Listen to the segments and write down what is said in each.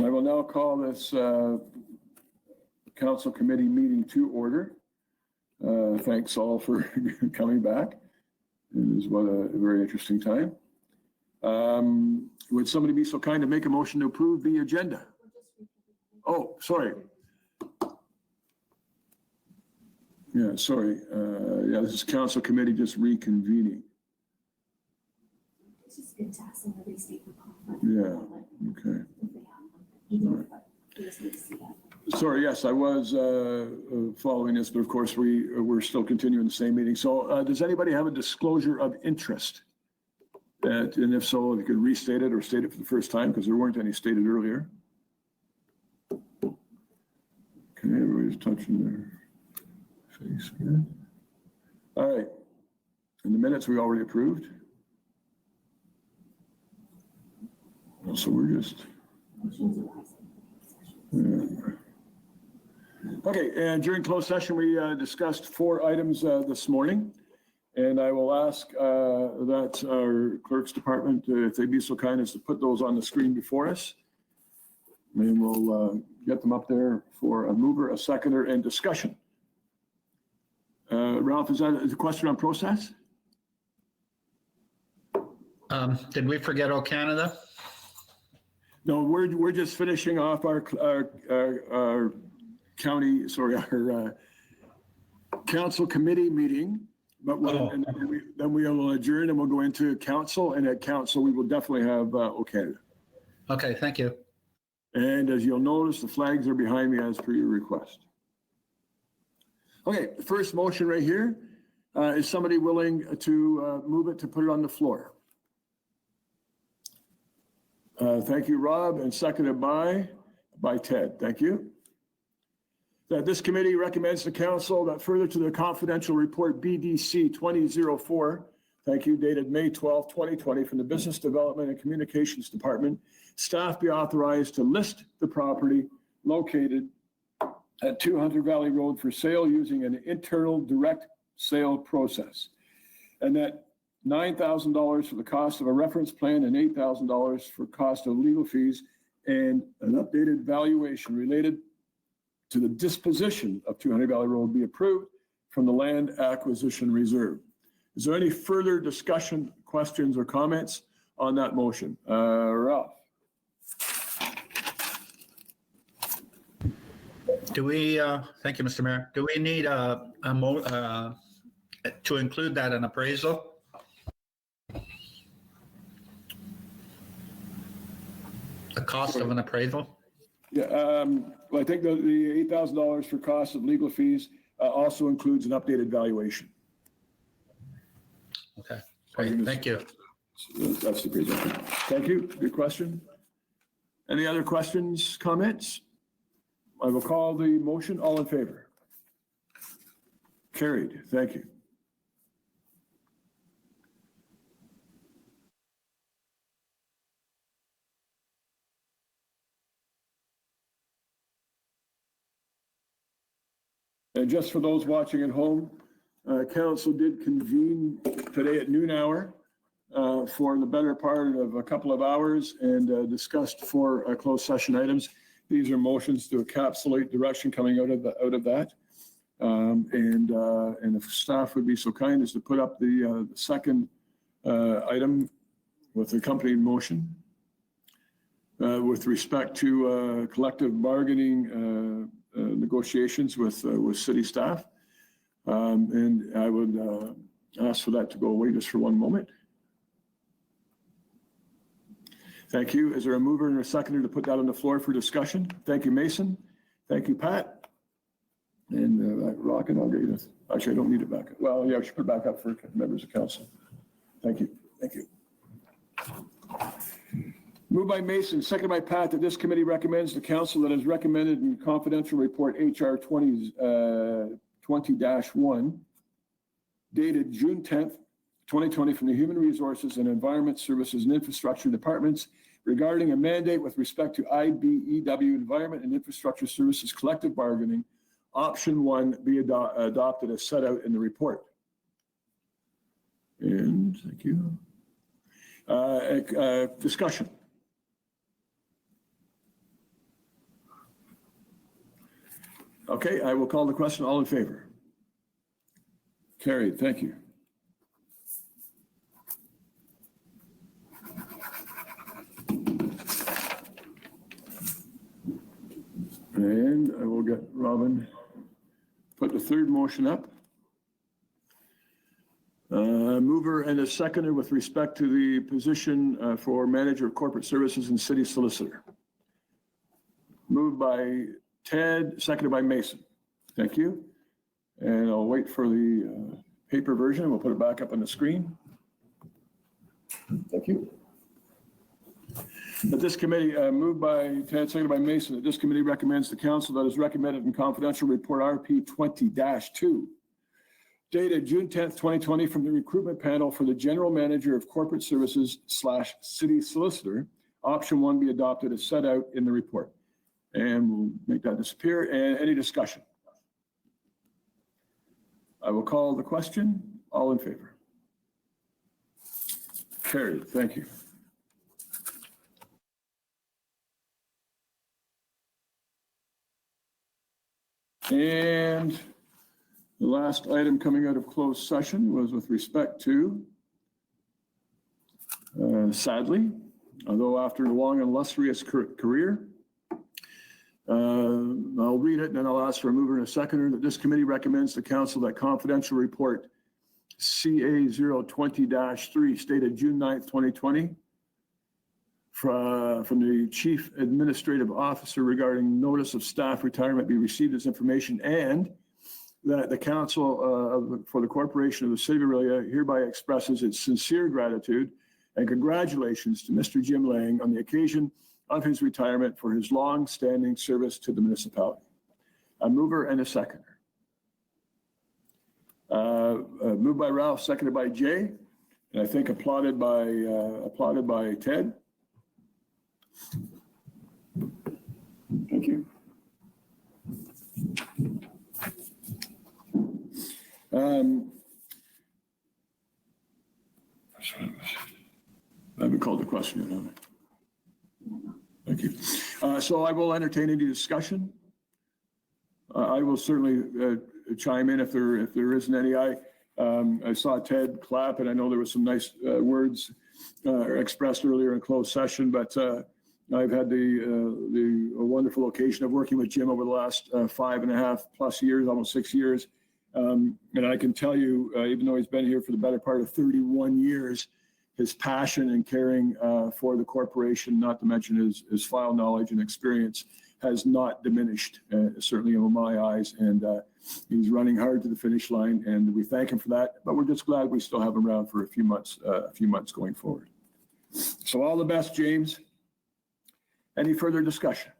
I will now call this council committee meeting to order. Thanks all for coming back. It is what a very interesting time. Would somebody be so kind to make a motion to approve the agenda? Oh, sorry. Yeah, sorry. Yeah, this is council committee just reconvening. It's just good to have somebody speak with confidence. Yeah, okay. Right. Sorry, yes, I was following this, but of course we're still continuing the same meeting. So does anybody have a disclosure of interest? And if so, if you could restate it or state it for the first time, because there weren't any stated earlier. Okay, everybody's touching their face here. All right. In the minutes we already approved. So we're just... Okay, and during closed session, we discussed 4 items this morning, and I will ask that our clerk's department, if they'd be so kind as to put those on the screen before us, and we'll get them up there for a mover, a seconder, and discussion. Ralph, is that a question on process? Did we forget O Canada? No, we're just finishing off our county, sorry, our council committee meeting, but and then we will adjourn and we'll go into council, and at council we will definitely have O Canada. Okay, thank you. And as you'll notice, the flags are behind me as per your request. Okay, the first motion right here is somebody willing to move it to put it on the floor? Thank you, Rob, and seconded by Ted. Thank you. That this committee recommends to council that further to the confidential report BDC 2004, thank you, dated May 12, 2020, from the Business Development and Communications Department, staff be authorized to list the property located at 200 Valley Road for sale using an internal direct sale process, and that $9,000 for the cost of a reference plan and $8,000 for cost of legal fees and an updated valuation related to the disposition of 200 Valley Road be approved from the Land Acquisition Reserve. Is there any further discussion, questions, or comments on that motion? Ralph? Do we, thank you, Mr. Mayor. Do we need to include that in appraisal? The cost of an appraisal? Yeah, well, I think the $8,000 for cost of legal fees also includes an updated valuation. Okay, great. Thank you. That's the presentation. Thank you. Good question. Any other questions, comments? I will call the motion. All in favor? Carried. Thank you. And just for those watching at home, council did convene today at noon hour for the better part of a couple of hours and discussed 4 closed session items. These are motions to encapsulate direction coming out of that. And if staff would be so kind as to put up the second item with the accompanying motion with respect to collective bargaining negotiations with city staff. And I would ask for that to go away just for one moment. Thank you. Is there a mover and a seconder to put that on the floor for discussion? Thank you, Mason. Thank you, Pat. And Rocket, I'll get you this. Actually, I don't need it back up. Well, yeah, I should put it back up for members of council. Thank you. Thank you. Moved by Mason, seconded by Pat, that this committee recommends to council that is recommended in confidential report HR 20-1, dated June 10th, 2020, from the Human Resources and Environment Services and Infrastructure Departments regarding a mandate with respect to IBEW, Environment and Infrastructure Services Collective Bargaining, option 1 be adopted as set out in the report. And thank you. Discussion. Okay, I will call the question. All in favor? Carried. Thank you. And I will get Robin, put the third motion up. Mover and a seconder with respect to the position for Manager of Corporate Services and City Solicitor. Moved by Ted, seconded by Mason. Thank you. And I'll wait for the paper version. We'll put it back up on the screen. Thank you. That this committee, moved by Ted, seconded by Mason, that this committee recommends the council that is recommended in confidential report RP 20-2, dated June 10th, 2020, from the recruitment panel for the General Manager of Corporate Services / City Solicitor. Option 1 be adopted as set out in the report. And we'll make that disappear. And any discussion? I will call the question. All in favor? Carried. Thank you. And the last item coming out of closed session was with respect to, sadly, although after a long and illustrious career, I'll read it and then I'll ask for a mover and a seconder, that this committee recommends to council that confidential report CA 020-3 stated June 9th, 2020, from the Chief Administrative Officer regarding notice of staff retirement be received as information, and that the council for the corporation of the City of Orillia hereby expresses its sincere gratitude and congratulations to Mr. Jim Lang on the occasion of his retirement for his long-standing service to the municipality. A mover and a seconder. Moved by Ralph, seconded by Jay, and I think applauded by Ted. Thank you. I haven't called the question yet, have I? Thank you. So I will entertain any discussion. I will certainly chime in if there isn't any. I saw Ted clap, and I know there was some nice words expressed earlier in closed session, but I've had the wonderful occasion of working with Jim over the last 5.5+ years, almost 6 years. And I can tell you, even though he's been here for the better part of 31 years, his passion and caring for the corporation, not to mention his file knowledge and experience, has not diminished, certainly in my eyes. And he's running hard to the finish line, and we thank him for that. But we're just glad we still have him around for a few months going forward. So all the best, James. Any further discussion?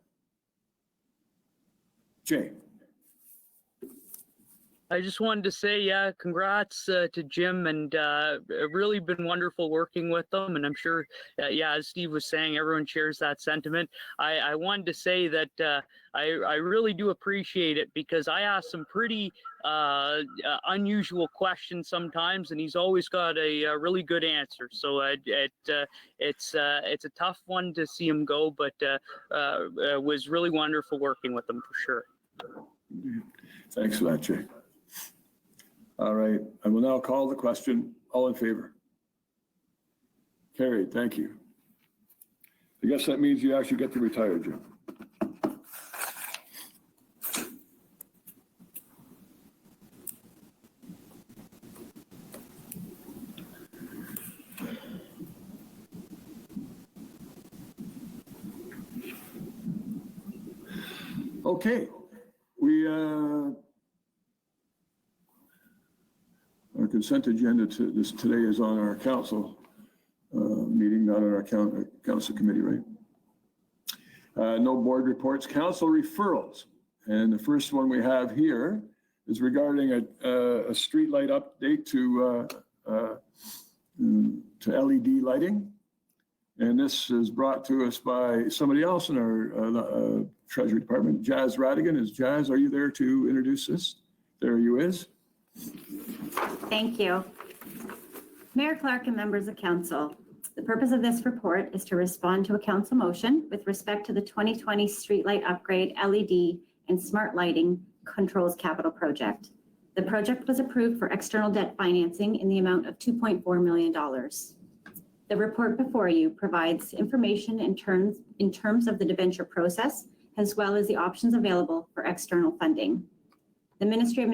Jay. I just wanted to say, yeah, congrats to Jim, and really been wonderful working with them. And I'm sure, yeah, as Steve was saying, everyone shares that sentiment. I wanted to say that I really do appreciate it, because I ask some pretty unusual questions sometimes, and he's always got a really good answer. So it's a tough one to see him go, but it was really wonderful working with him for sure. Thanks for that, Jay. All right, I will now call the question. All in favor? Carried, thank you. I guess that means you actually get to retire, Jim. Okay, our consent agenda today is on our council meeting, not on our council committee, right? No board reports, council referrals. And the first one we have here is regarding a street light update to LED lighting. And this is brought to us by somebody else in our Treasury Department. Jazz Radigan. Jazz, are you there to introduce this? There you is. Thank you. Mayor Clark and members of council, the purpose of this report is to respond to a council motion with respect to the 2020 streetlight upgrade LED and smart lighting Controls capital project. The project was approved for external debt financing in the amount of $2.4 million. The report before you provides information in terms of the debenture process, as well as the options available for external funding. The Ministry of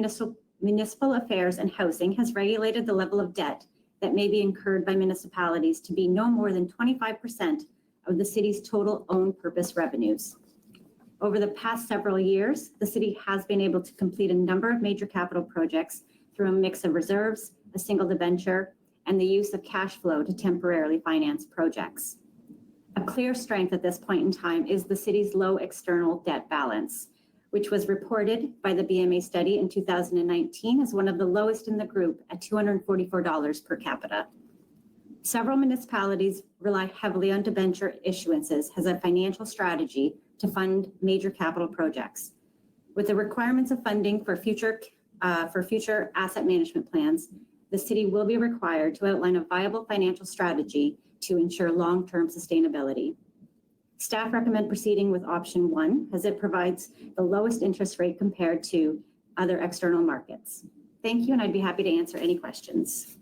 Municipal Affairs and Housing has regulated the level of debt that may be incurred by municipalities to be no more than 25% of the city's total own purpose revenues. Over the past several years, the city has been able to complete a number of major capital projects through a mix of reserves, a single debenture, and the use of cash flow to temporarily finance projects. A clear strength at this point in time is the city's low external debt balance, which was reported by the BMA study in 2019 as one of the lowest in the group at $244 per capita. Several municipalities rely heavily on debenture issuances as a financial strategy to fund major capital projects. With the requirements of funding for future asset management plans, the city will be required to outline a viable financial strategy to ensure long-term sustainability. Staff recommend proceeding with option 1 as it provides the lowest interest rate compared to other external markets. Thank you, and I'd be happy to answer any questions.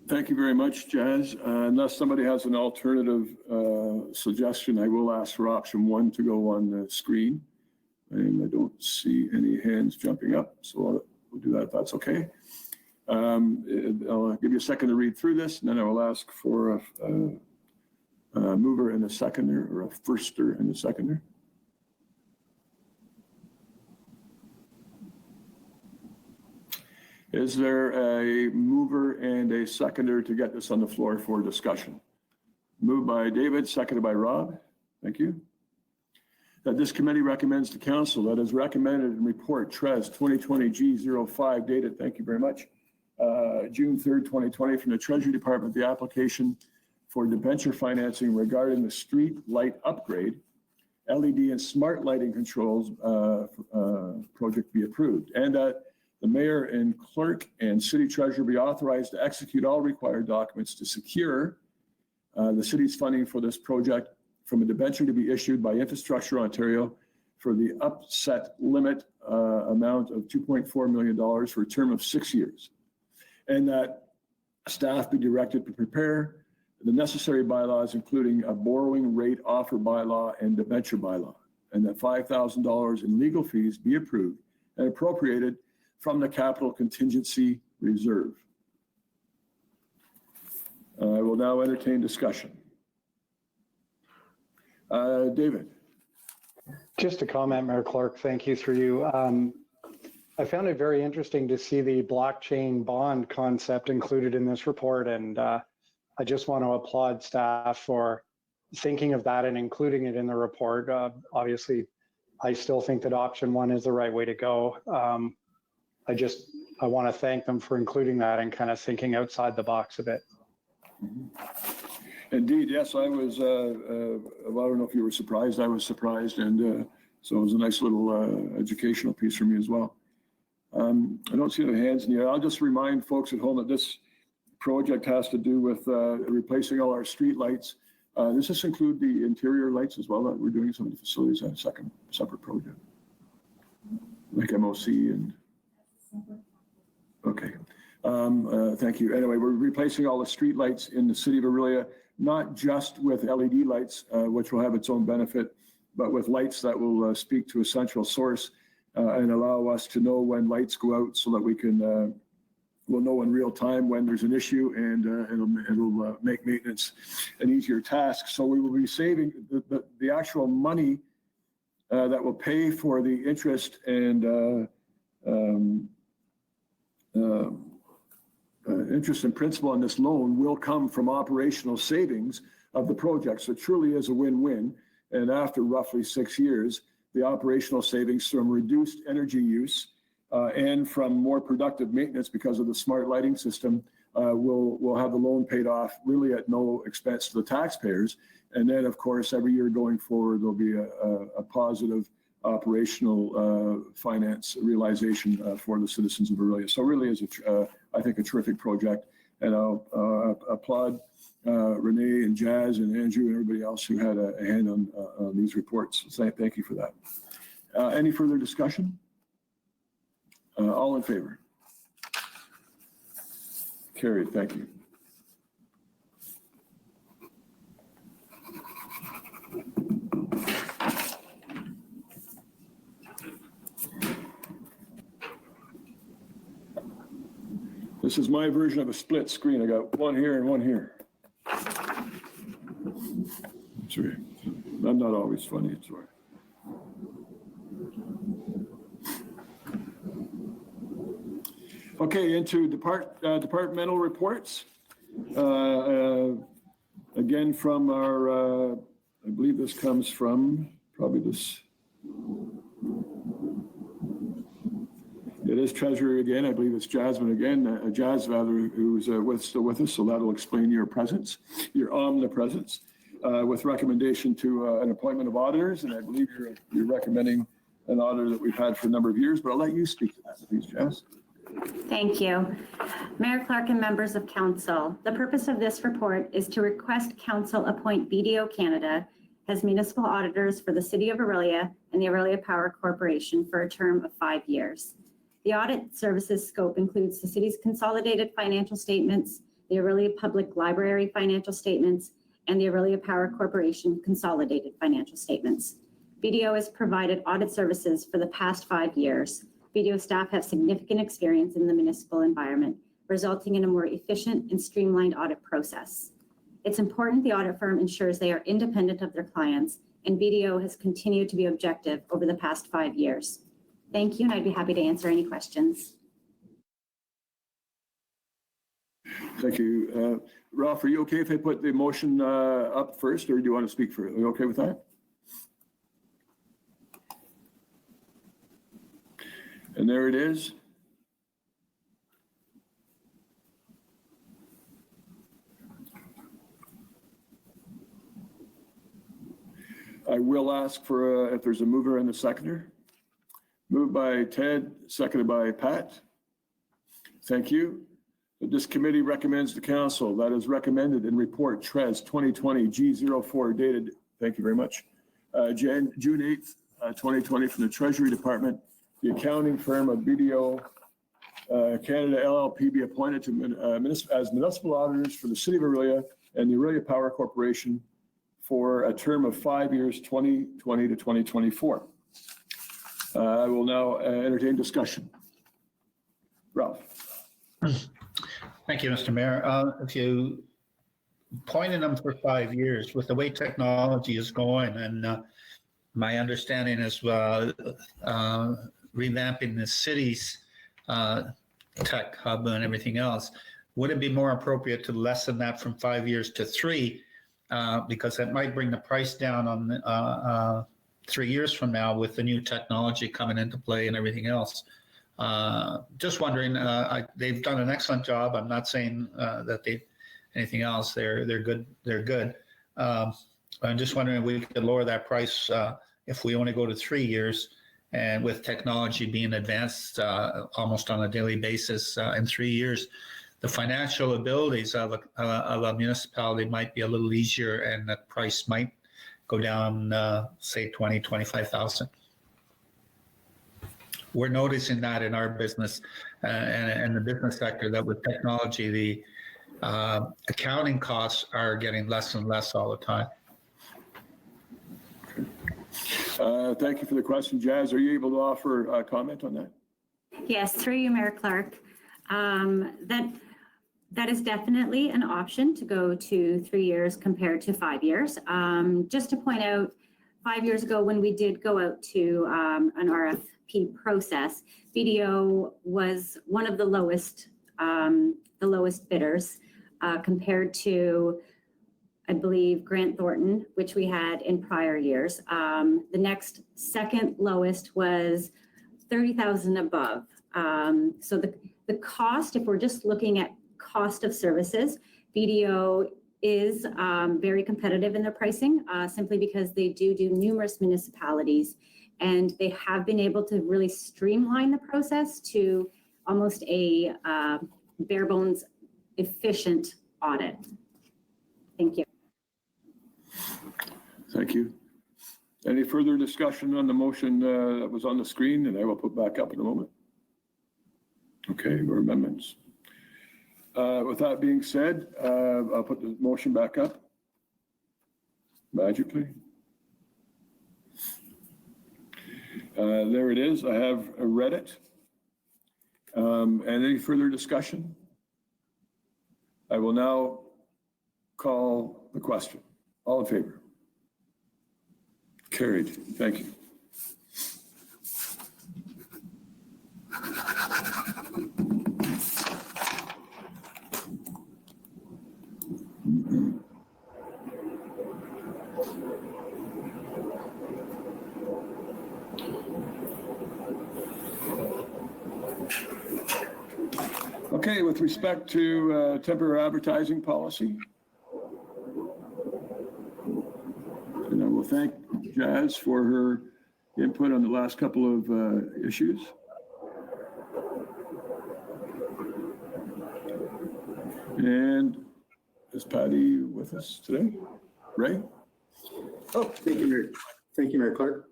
Thank you very much, Jazz. Unless somebody has an alternative suggestion, I will ask for option 1 to go on the screen. And I don't see any hands jumping up, so we'll do that if that's okay. I'll give you a second to read through this, and then I will ask for a mover and a seconder, or a firster and a seconder. Is there a mover and a seconder to get this on the floor for discussion? Moved by David, seconded by Rob. Thank you. That this committee recommends to council that is recommended in report TRES 2020-G05 dated, thank you very much, June 3rd, 2020 from the Treasury Department, the application for debenture financing regarding the street light upgrade, LED and smart lighting controls project be approved, and that the mayor and clerk and city treasurer be authorized to execute all required documents to secure the city's funding for this project from a debenture to be issued by Infrastructure Ontario for the upset limit amount of $2.4 million for a term of 6 years. And that staff be directed to prepare the necessary bylaws, including a borrowing rate offer bylaw and debenture bylaw, and that $5,000 in legal fees be approved and appropriated from the capital contingency reserve. I will now entertain discussion. David. Just a comment, Mayor Clark, thank you through you. I found it very interesting to see the blockchain bond concept included in this report, and I just want to applaud staff for thinking of that and including it in the report. Obviously, I still think that option 1 is the right way to go. I want to thank them for including that and kind of thinking outside the box a bit. Indeed, yes, I was, I don't know if you were surprised, I was surprised, and so it was a nice little educational piece for me as well. I don't see any hands in the air. I'll just remind folks at home that this project has to do with replacing all our street lights. Does this include the interior lights as well that we're doing some of the facilities on a separate project? Like MOC and... Okay. Thank you. Anyway, we're replacing all the street lights in the city of Orillia, not just with LED lights, which will have its own benefit, but with lights that will speak to a central source and allow us to know when lights go out so that we can, we'll know in real time when there's an issue, and it'll make maintenance an easier task. So we will be saving the actual money that will pay for the interest and interest and principal on this loan will come from operational savings of the project. So it truly is a win-win. And after roughly 6 years, the operational savings from reduced energy use and from more productive maintenance because of the smart lighting system will have the loan paid off really at no expense to the taxpayers. And then, of course, every year going forward, there'll be a positive operational finance realization for the citizens of Orillia. So it really is, I think, a terrific project. And I'll applaud Renee and Jazz and Andrew and everybody else who had a hand on these reports. So thank you for that. Any further discussion? All in favor? Carried, thank you. This is my version of a split screen. I got one here and one here. Sorry, I'm not always funny, it's all right. Okay, into departmental reports. Again, from our, I believe this comes from probably this. It is Treasury again. I believe it's Jasmine again, Jazz rather, who's still with us. So that'll explain your presence, your omnipresence, with recommendation to an appointment of auditors. And I believe you're recommending an auditor that we've had for a number of years. But I'll let you speak to that, please, Jazz. Thank you. Mayor Clark and members of council, the purpose of this report is to request council appoint BDO Canada as municipal auditors for the City of Orillia and the Orillia Power Corporation for a term of 5 years. The audit services scope includes the city's consolidated financial statements, the Orillia Public Library financial statements, and the Orillia Power Corporation consolidated financial statements. BDO has provided audit services for the past 5 years. BDO staff have significant experience in the municipal environment, resulting in a more efficient and streamlined audit process. It's important the audit firm ensures they are independent of their clients, and BDO has continued to be objective over the past 5 years. Thank you, and I'd be happy to answer any questions. Thank you. Ralph, are you okay if I put the motion up first, or do you want to speak for it? Are you okay with that? And there it is. I will ask for if there's a mover and a seconder. Moved by Ted, seconded by Pat. Thank you. This committee recommends the council that is recommended in report TRES 2020 G04 dated, thank you very much, June 8th, 2020 from the Treasury Department. The accounting firm of BDO Canada LLP be appointed to as municipal auditors for the City of Orillia and the Orillia Power Corporation for a term of 5 years, 2020 to 2024. I will now entertain discussion. Ralph. Thank you, Mr. Mayor. If you appointed them for 5 years, with the way technology is going, and my understanding is revamping the city's tech hub and everything else, would it be more appropriate to lessen that from 5 years to 3? Because that might bring the price down on 3 years from now with the new technology coming into play and everything else. Just wondering, they've done an excellent job. I'm not saying that they anything else. They're good. They're good. I'm just wondering if we could lower that price if we only go to 3 years, and with technology being advanced almost on a daily basis in 3 years, the financial abilities of a municipality might be a little easier, and the price might go down, say, 20, 25,000. We're noticing that in our business and the business sector, that with technology, the accounting costs are getting less and less all the time. Thank you for the question. Jazz, are you able to offer a comment on that? Yes, through you, Mayor Clark. That is definitely an option to go to 3 years compared to 5 years. Just to point out, 5 years ago when we did go out to an RFP process, BDO was one of the lowest bidders compared to, I believe, Grant Thornton, which we had in prior years. The next second lowest was 30,000 above. So the cost, if we're just looking at cost of services, BDO is very competitive in their pricing, simply because they do numerous municipalities, and they have been able to really streamline the process to almost a bare bones efficient audit. Thank you. Thank you. Any further discussion on the motion that was on the screen, and I will put back up in a moment? Okay, or amendments. With that being said, I'll put the motion back up magically. There it is. I have read it. And any further discussion? I will now call the question. All in favor? Carried. Thank you. Okay, with respect to temporary advertising policy, and I will thank Jazz for her input on the last couple of issues. And is Patty with us today? Ray? Oh, thank you, Mayor. Thank you, Mayor Clark.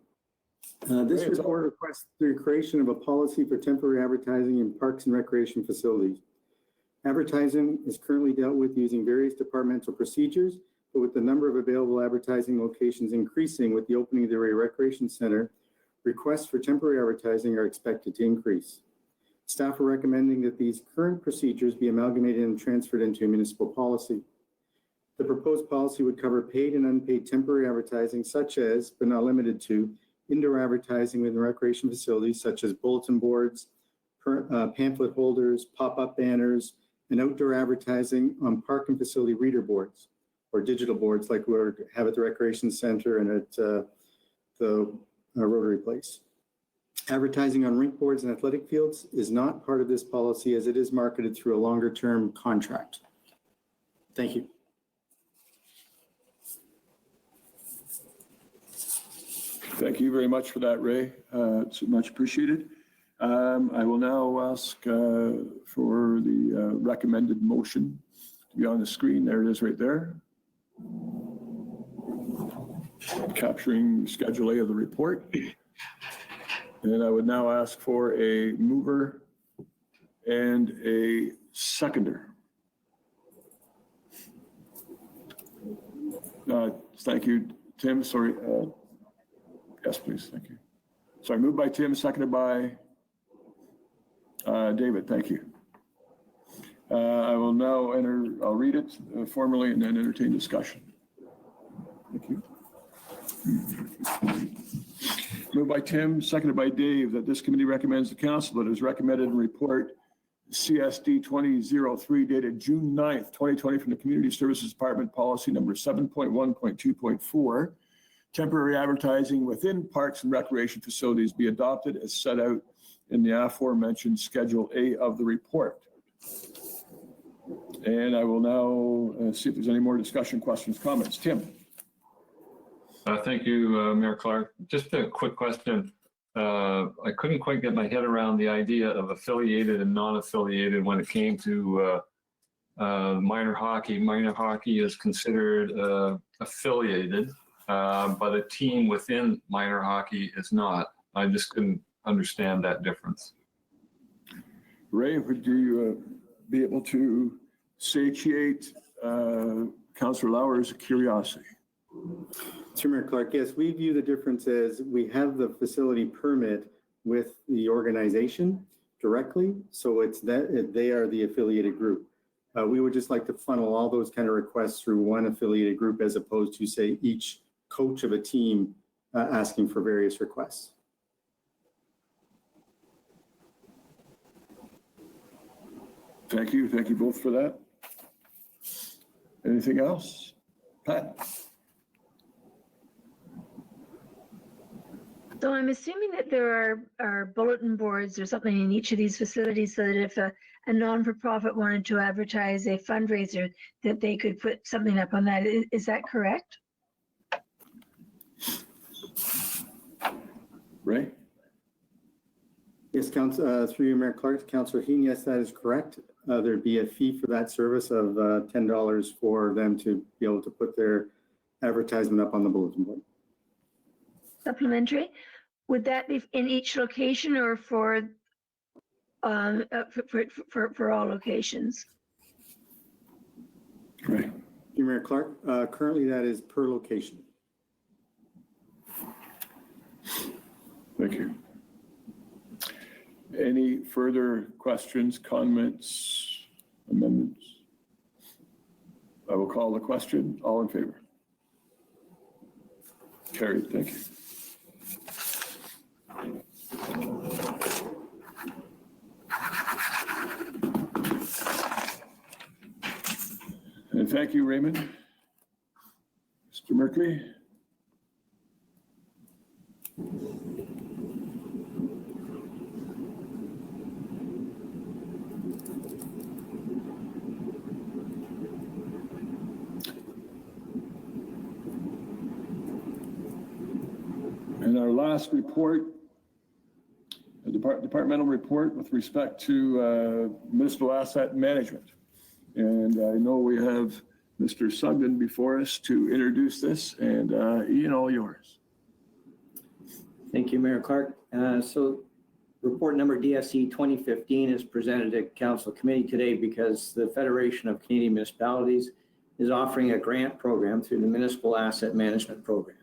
This report requests the creation of a policy for temporary advertising in parks and recreation facilities. Advertising is currently dealt with using various departmental procedures, but with the number of available advertising locations increasing with the opening of the Orillia Recreation Center, requests for temporary advertising are expected to increase. Staff are recommending that these current procedures be amalgamated and transferred into a municipal policy. The proposed policy would cover paid and unpaid temporary advertising, such as, but not limited to, indoor advertising within recreation facilities, such as bulletin boards, pamphlet holders, pop-up banners, and outdoor advertising on park and facility reader boards or digital boards like we have at the Recreation Center and at the Rotary Place. Advertising on rink boards and athletic fields is not part of this policy as it is marketed through a longer-term contract. Thank you. Thank you very much for that, Ray. It's much appreciated. I will now ask for the recommended motion to be on the screen. There it is right there. Capturing Schedule A of the report. And I would now ask for a mover and a seconder. Thank you, Tim. Sorry. Yes, please. Thank you. Sorry, moved by Tim, seconded by David. Thank you. I will now I'll read it formally and then entertain discussion. Thank you. Moved by Tim, seconded by Dave, that this committee recommends the council that is recommended in report CSD 2003 dated June 9th, 2020 from the Community Services Department policy number 7.1.2.4, temporary advertising within parks and recreation facilities be adopted as set out in the aforementioned Schedule A of the report. And I will now see if there's any more discussion, questions, comments. Tim. Thank you, Mayor Clark. Just a quick question. I couldn't quite get my head around the idea of affiliated and non-affiliated when it came to minor hockey. Minor hockey is considered affiliated, but a team within minor hockey is not. I just couldn't understand that difference. Ray, would you be able to satiate Councillor Lauer's curiosity? Sure, Mayor Clark. Yes, we view the difference as we have the facility permit with the organization directly, so it's that they are the affiliated group. We would just like to funnel all those kind of requests through one affiliated group as opposed to, say, each coach of a team asking for various requests. Thank you. Thank you both for that. Anything else? Pat? So I'm assuming that there are bulletin boards or something in each of these facilities so that if a non-for-profit wanted to advertise a fundraiser, that they could put something up on that. Is that correct? Ray? Yes, through you, Mayor Clark, Councillor Heen, yes, that is correct. There'd be a fee for that service of $10 for them to be able to put their advertisement up on the bulletin board. supplementary. Would that be in each location or for all locations? Right. Thank you, Mayor Clark. Currently, that is per location. Thank you. Any further questions, comments, amendments? I will call the question. All in favor? Carried. Thank you. And thank you, Raymond. Mr. Merkley? And our last report, a departmental report with respect to municipal asset management. And I know we have Mr. Sugden before us to introduce this, and Ian, all yours. Thank you, Mayor Clark. So report number DSC 2015 is presented to Council Committee today because the Federation of Canadian Municipalities is offering a grant program through the Municipal Asset Management Program.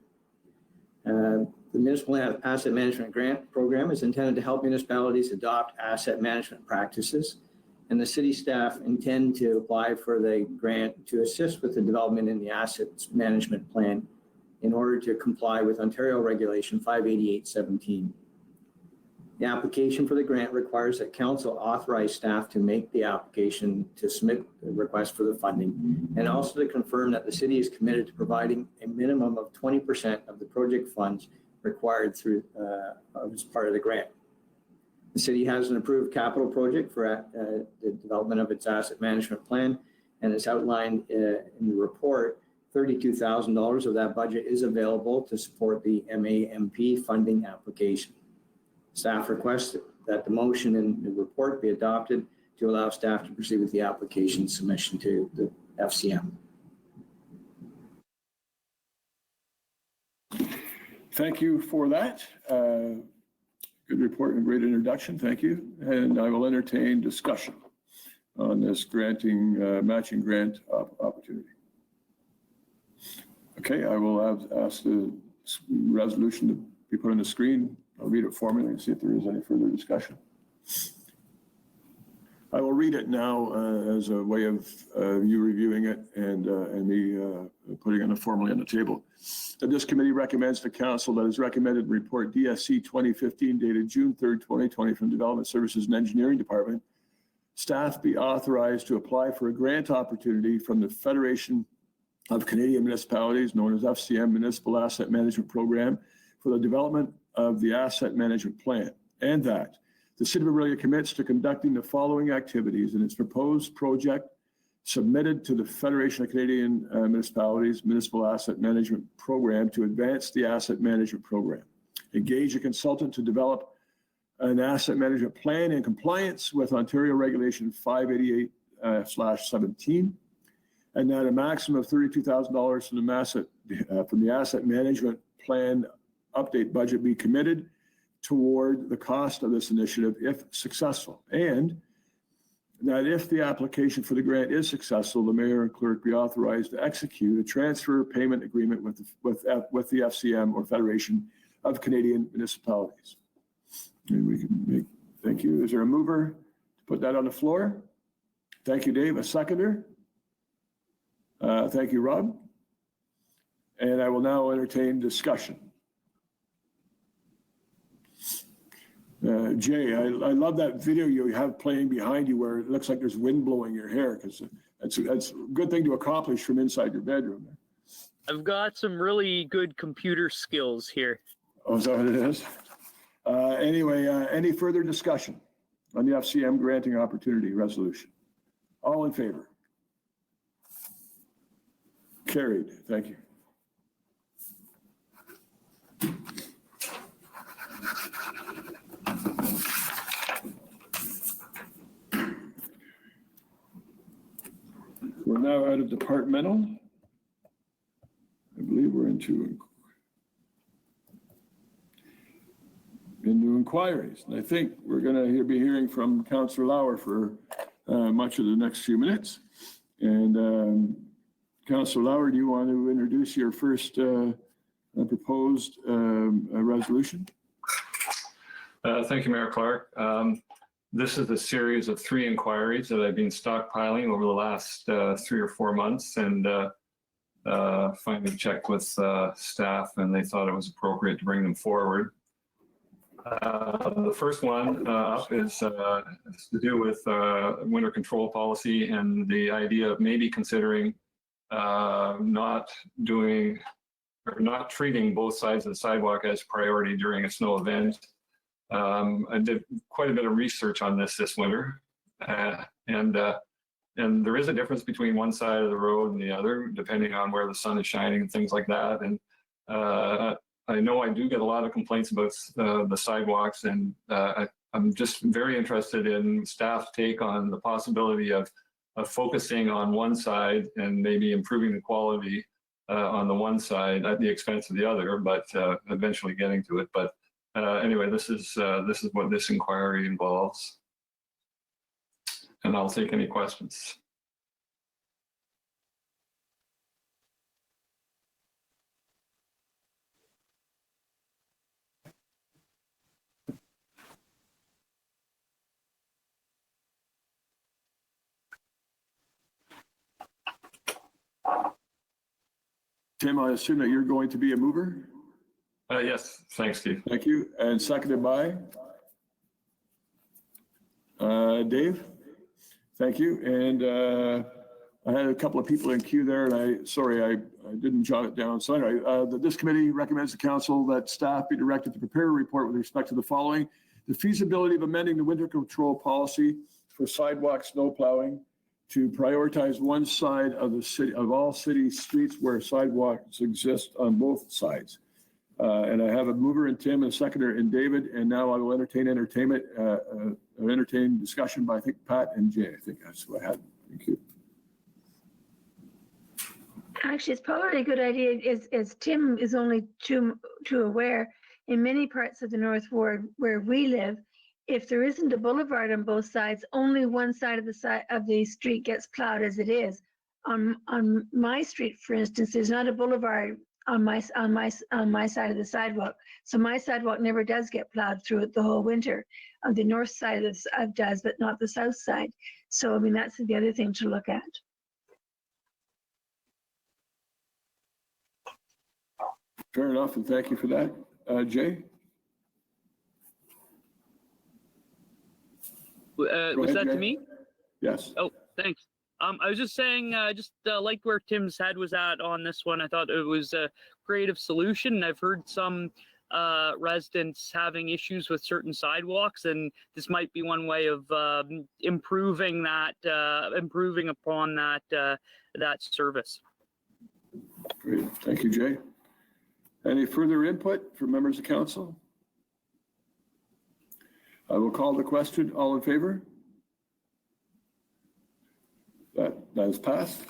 The Municipal Asset Management Grant Program is intended to help municipalities adopt asset management practices, and the city staff intend to apply for the grant to assist with the development in the asset management plan in order to comply with Ontario Regulation 588-17. The application for the grant requires that Council authorize staff to make the application to submit the request for the funding, and also to confirm that the city is committed to providing a minimum of 20% of the project funds required through as part of the grant. The city has an approved capital project for the development of its asset management plan, and it's outlined in the report. $32,000 of that budget is available to support the MAMP funding application. Staff requests that the motion in the report be adopted to allow staff to proceed with the application submission to the FCM. Thank you for that. Good report and great introduction. Thank you. And I will entertain discussion on this matching grant opportunity. Okay, I will ask the resolution to be put on the screen. I'll read it formally and see if there is any further discussion. I will read it now as a way of you reviewing it and me putting it formally on the table. That this committee recommends to council that is recommended in report DSC 2015 dated June 3rd, 2020 from Development Services and Engineering Department, staff be authorized to apply for a grant opportunity from the Federation of Canadian Municipalities, known as FCM Municipal Asset Management Program, for the development of the asset management plan, and that the City of Orillia commits to conducting the following activities in its proposed project submitted to the Federation of Canadian Municipalities Municipal Asset Management Program to advance the asset management program. Engage a consultant to develop an asset management plan in compliance with Ontario Regulation 588/17, and that a maximum of $32,000 from the asset management plan update budget be committed toward the cost of this initiative if successful, and that if the application for the grant is successful, the mayor and clerk be authorized to execute a transfer payment agreement with the FCM or Federation of Canadian Municipalities. And we can make, thank you. Is there a mover to put that on the floor? Thank you, Dave. A seconder? Thank you, Rob. And I will now entertain discussion. Jay, I love that video you have playing behind you where it looks like there's wind blowing your hair, because that's a good thing to accomplish from inside your bedroom. I've got some really good computer skills here. Oh, is that what it is? Anyway, any further discussion on the FCM granting opportunity resolution? All in favor? Carried. Thank you. We're now out of departmental. I believe we're into into inquiries. And I think we're going to be hearing from Councillor Lauer for much of the next few minutes. And Councillor Lauer, do you want to introduce your first proposed resolution? Thank you, Mayor Clark. This is a series of 3 inquiries that I've been stockpiling over the last 3 or 4 months, and finally checked with staff, and they thought it was appropriate to bring them forward. The first one up is to do with winter control policy and the idea of maybe considering not treating both sides of the sidewalk as priority during a snow event. I did quite a bit of research on this winter, and there is a difference between one side of the road and the other, depending on where the sun is shining and things like that. And I know I do get a lot of complaints about the sidewalks, and I'm just very interested in staff's take on the possibility of focusing on one side and maybe improving the quality on the one side at the expense of the other, but eventually getting to it. But anyway, this is what this inquiry involves, and I'll take any questions. Tim, I assume that you're going to be a mover? Yes, thanks, Steve. Thank you. And seconded by? Dave? Thank you. And I had a couple of people in queue there, and I didn't jot it down. So anyway, this committee recommends the council that staff be directed to prepare a report with respect to the following: the feasibility of amending the winter control policy for sidewalk snow plowing to prioritize one side of the city, of all city streets where sidewalks exist on both sides. And I have a mover in Tim and a seconder in David, and now I will entertain discussion by, I think, Pat and Jay. I think that's what I had. Thank you. Actually, it's probably a good idea, as Tim is only too aware, in many parts of the North Ward where we live, if there isn't a boulevard on both sides, only one side of the street gets plowed as it is. On my street, for instance, there's not a boulevard on my side of the sidewalk, so my sidewalk never does get plowed through it the whole winter. On the north side does, but not the south side. So I mean, that's the other thing to look at. Fair enough, and thank you for that. Jay? Was that to me? Yes. Oh, thanks. I was just saying, like where Tim's head was at on this one, I thought it was a creative solution. I've heard some residents having issues with certain sidewalks, and this might be one way of improving upon that service. Great. Thank you, Jay. Any further input from members of council? I will call the question. All in favor? That is passed.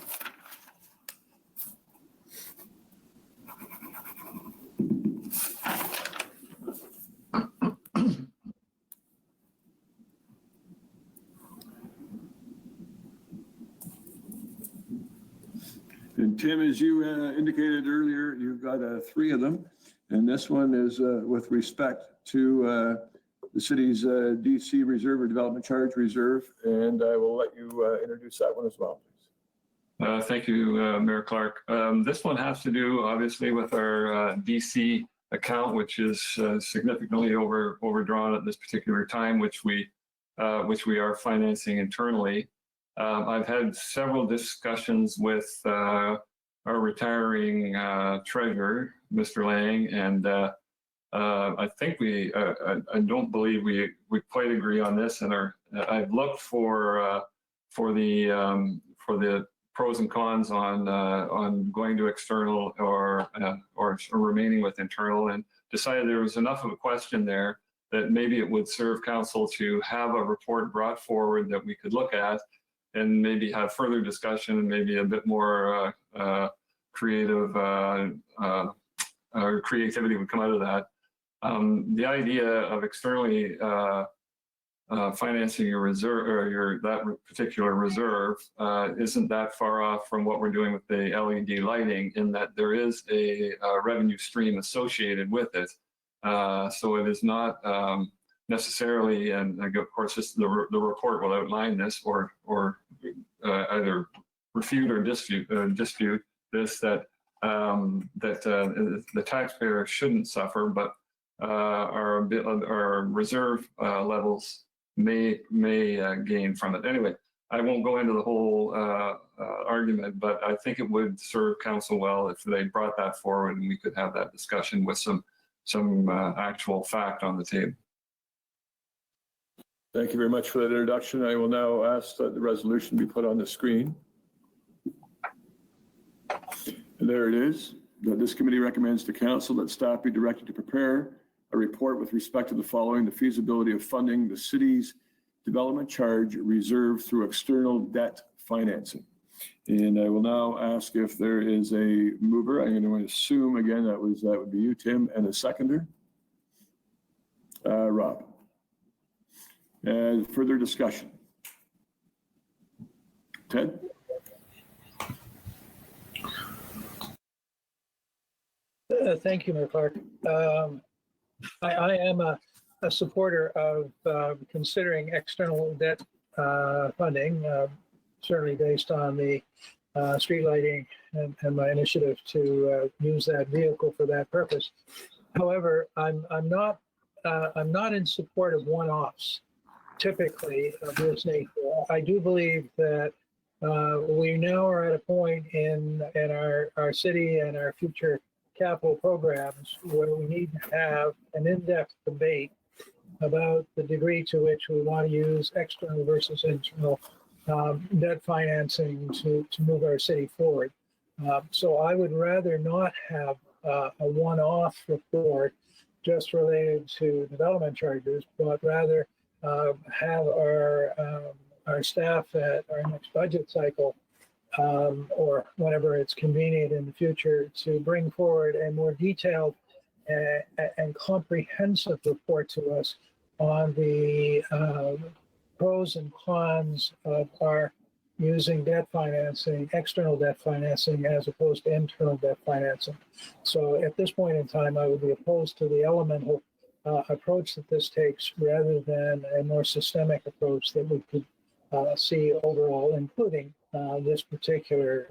And Tim, as you indicated earlier, you've got 3 of them. And this one is with respect to the city's DC Reserve or Development Charge Reserve. And I will let you introduce that one as well, please. Thank you, Mayor Clark. This one has to do, obviously, with our DC account, which is significantly overdrawn at this particular time, which we are financing internally. I've had several discussions with our retiring treasurer, Mr. Lang, and I think I don't believe we quite agree on this. And I've looked for the pros and cons on going to external or remaining with internal, and decided there was enough of a question there that maybe it would serve council to have a report brought forward that we could look at and maybe have further discussion and maybe a bit more creativity would come out of that. The idea of externally financing your reserve or that particular reserve isn't that far off from what we're doing with the LED lighting, in that there is a revenue stream associated with it. So it is not necessarily, and of course the report will outline this or either refute or dispute this, that the taxpayer shouldn't suffer, but our reserve levels may gain from it. Anyway, I won't go into the whole argument, but I think it would serve council well if they brought that forward and we could have that discussion with some actual fact on the table. Thank you very much for that introduction. I will now ask that the resolution be put on the screen. And there it is. That this committee recommends to council that staff be directed to prepare a report with respect to the following: the feasibility of funding the city's development charge reserve through external debt financing. And I will now ask if there is a mover. I'm going to assume again that would be you, Tim, and a seconder, Rob. And further discussion. Ted? Thank you, Mayor Clark. I am a supporter of considering external debt funding, certainly based on the street lighting and my initiative to use that vehicle for that purpose. However, I'm not in support of one-offs. Typically, of this nature. I do believe that we now are at a point in our city and our future capital programs where we need to have an in-depth debate about the degree to which we want to use external versus internal debt financing to move our city forward. So I would rather not have a one-off report just related to development charges, but rather have our staff at our next budget cycle or whenever it's convenient in the future to bring forward a more detailed and comprehensive report to us on the pros and cons of our using debt financing, external debt financing, as opposed to internal debt financing. So at this point in time, I would be opposed to the elemental approach that this takes rather than a more systemic approach that we could see overall, including this particular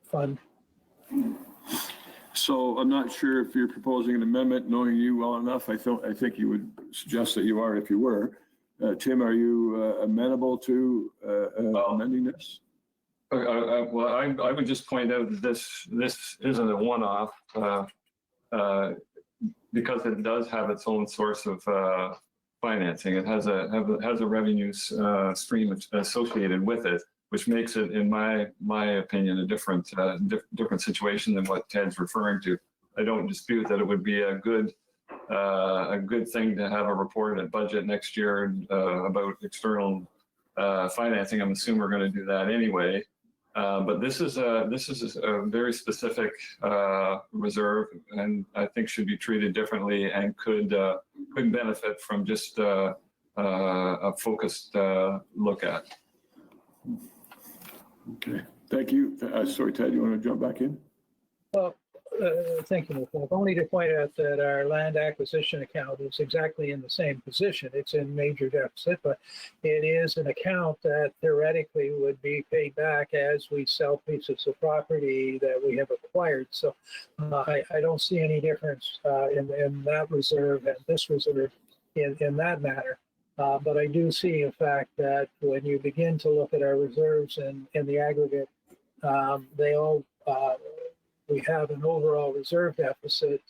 fund. So I'm not sure if you're proposing an amendment, knowing you well enough. I think you would suggest that you are if you were. Tim, are you amenable to amending this? Well, I would just point out that this isn't a one-off because it does have its own source of financing. It has a revenue stream associated with it, which makes it, in my opinion, a different situation than what Ted's referring to. I don't dispute that it would be a good thing to have a report at budget next year about external financing. I'm assuming we're going to do that anyway. But this is a very specific reserve, and I think should be treated differently and could benefit from just a focused look at. Okay, thank you. Sorry, Ted, you want to jump back in? Well, thank you, Nicole. Only to point out that our land acquisition account is exactly in the same position. It's in major deficit, but it is an account that theoretically would be paid back as we sell pieces of property that we have acquired. So I don't see any difference in that reserve and this reserve in that matter. But I do see the fact that when you begin to look at our reserves in the aggregate, they all we have an overall reserve deficit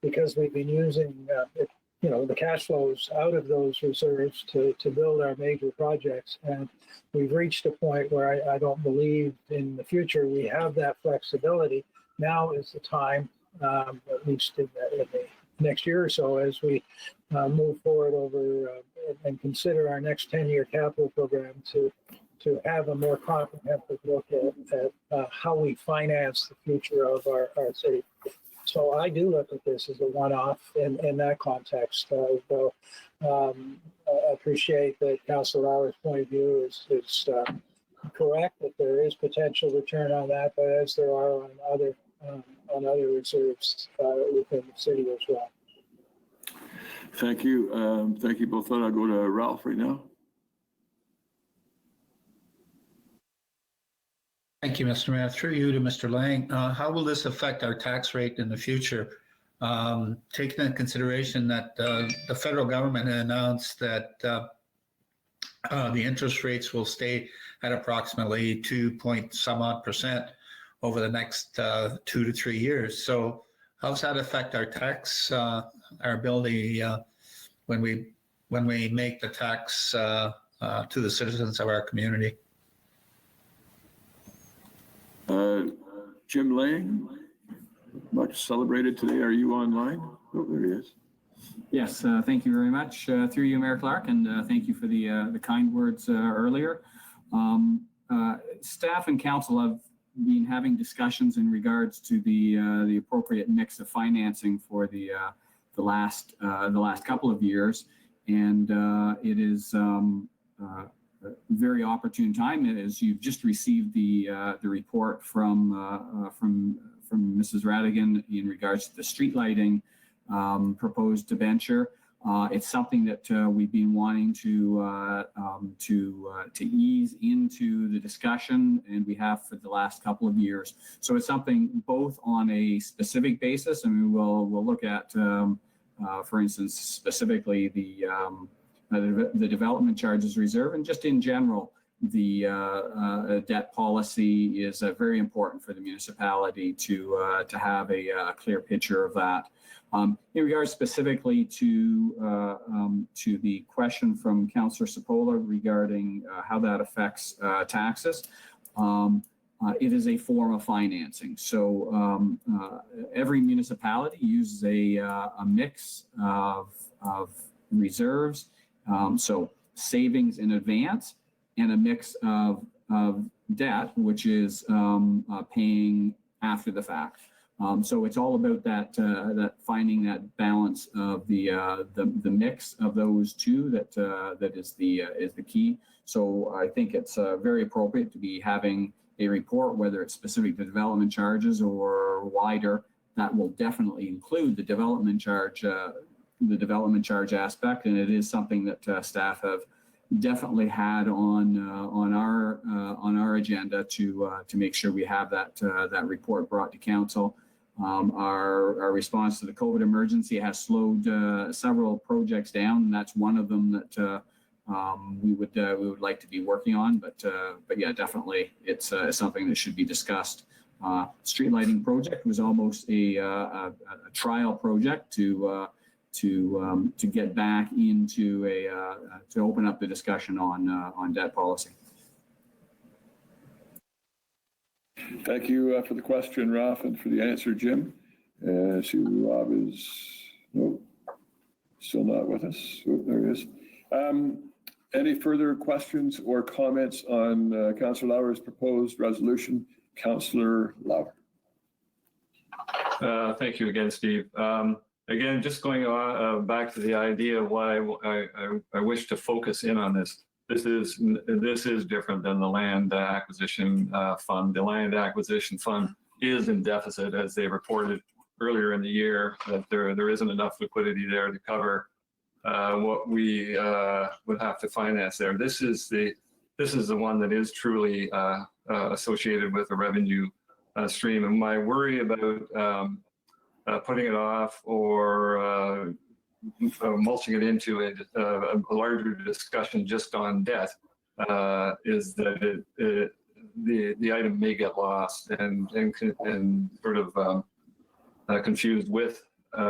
because we've been using the cash flows out of those reserves to build our major projects, and we've reached a point where I don't believe in the future we have that flexibility. Now is the time, at least in the next year or so, as we move forward over and consider our next 10-year capital program to have a more comprehensive look at how we finance the future of our city. So I do look at this as a one-off in that context. Though I appreciate that Councillor Lauer's point of view is correct, that there is potential return on that, but as there are on other reserves within the city as well. Thank you. Thank you both. I'll go to Ralph right now. Thank you, Mr. Mayor. Through you to Mr. Lang. How will this affect our tax rate in the future? Taking into consideration that the federal government announced that the interest rates will stay at approximately 2-point-some-odd% over the next 2 to 3 years. So how does that affect our tax, our ability when we make the tax to the citizens of our community? Jim Lang, much celebrated today. Are you online? Oh, there he is. Yes, thank you very much. Through you, Mayor Clark, and thank you for the kind words earlier. Staff and council have been having discussions in regards to the appropriate mix of financing for the last couple of years, and it is a very opportune time as you've just received the report from Mrs. Radigan in regards to the street lighting proposed debenture. It's something that we've been wanting to ease into the discussion, and we have for the last couple of years. So it's something both on a specific basis, and we'll look at, for instance, specifically the development charges reserve, and just in general, the debt policy is very important for the municipality to have a clear picture of that. In regards specifically to the question from Councillor Cipolla regarding how that affects taxes, it is a form of financing. So every municipality uses a mix of reserves, so savings in advance, and a mix of debt, which is paying after the fact. So it's all about that finding that balance of the mix of those two that is the key. So I think it's very appropriate to be having a report, whether it's specific to development charges or wider, that will definitely include the development charge aspect, and it is something that staff have definitely had on our agenda to make sure we have that report brought to council. Our response to the COVID emergency has slowed several projects down, and that's one of them that we would like to be working on. But yeah, definitely it's something that should be discussed. Street lighting project was almost a trial project to get back into to open up the discussion on debt policy. Thank you for the question, Ralph, and for the answer, Jim. See, Rob is still not with us. Oh, there he is. Any further questions or comments on Councillor Lauer's proposed resolution? Councillor Lauer. Thank you again, Steve. Again, just going on, back to the idea of why I wish to focus in on this. This is different than the land acquisition fund. The land acquisition fund is in deficit, as they reported earlier in the year, that there isn't enough liquidity there to cover what we would have to finance there. This is the one that is truly associated with a revenue stream. And my worry about putting it off or mulching it into a larger discussion just on debt is that the item may get lost and sort of confused with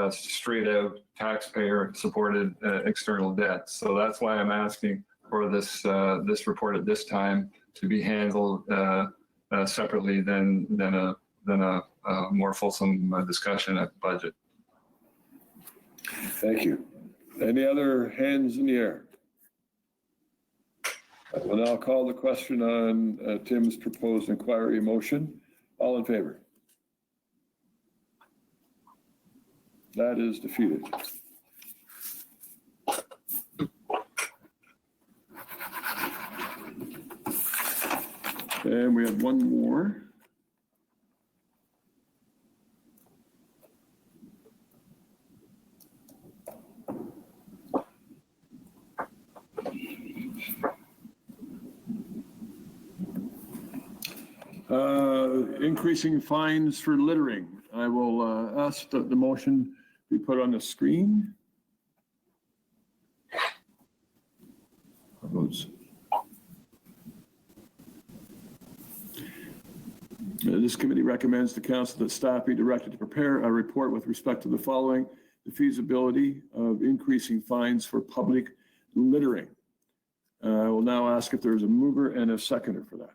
straight out taxpayer supported external debt. So that's why I'm asking for this report at this time to be handled separately than a more fulsome discussion at the budget. Thank you. Any other hands in the air? I will now call the question on Tim's proposed inquiry motion. All in favor? That is defeated. And we have one more. Increasing fines for littering. I will ask that the motion be put on the screen. Votes. This committee recommends the council that staff be directed to prepare a report with respect to the following: the feasibility of increasing fines for public littering. I will now ask if there's a mover and a seconder for that.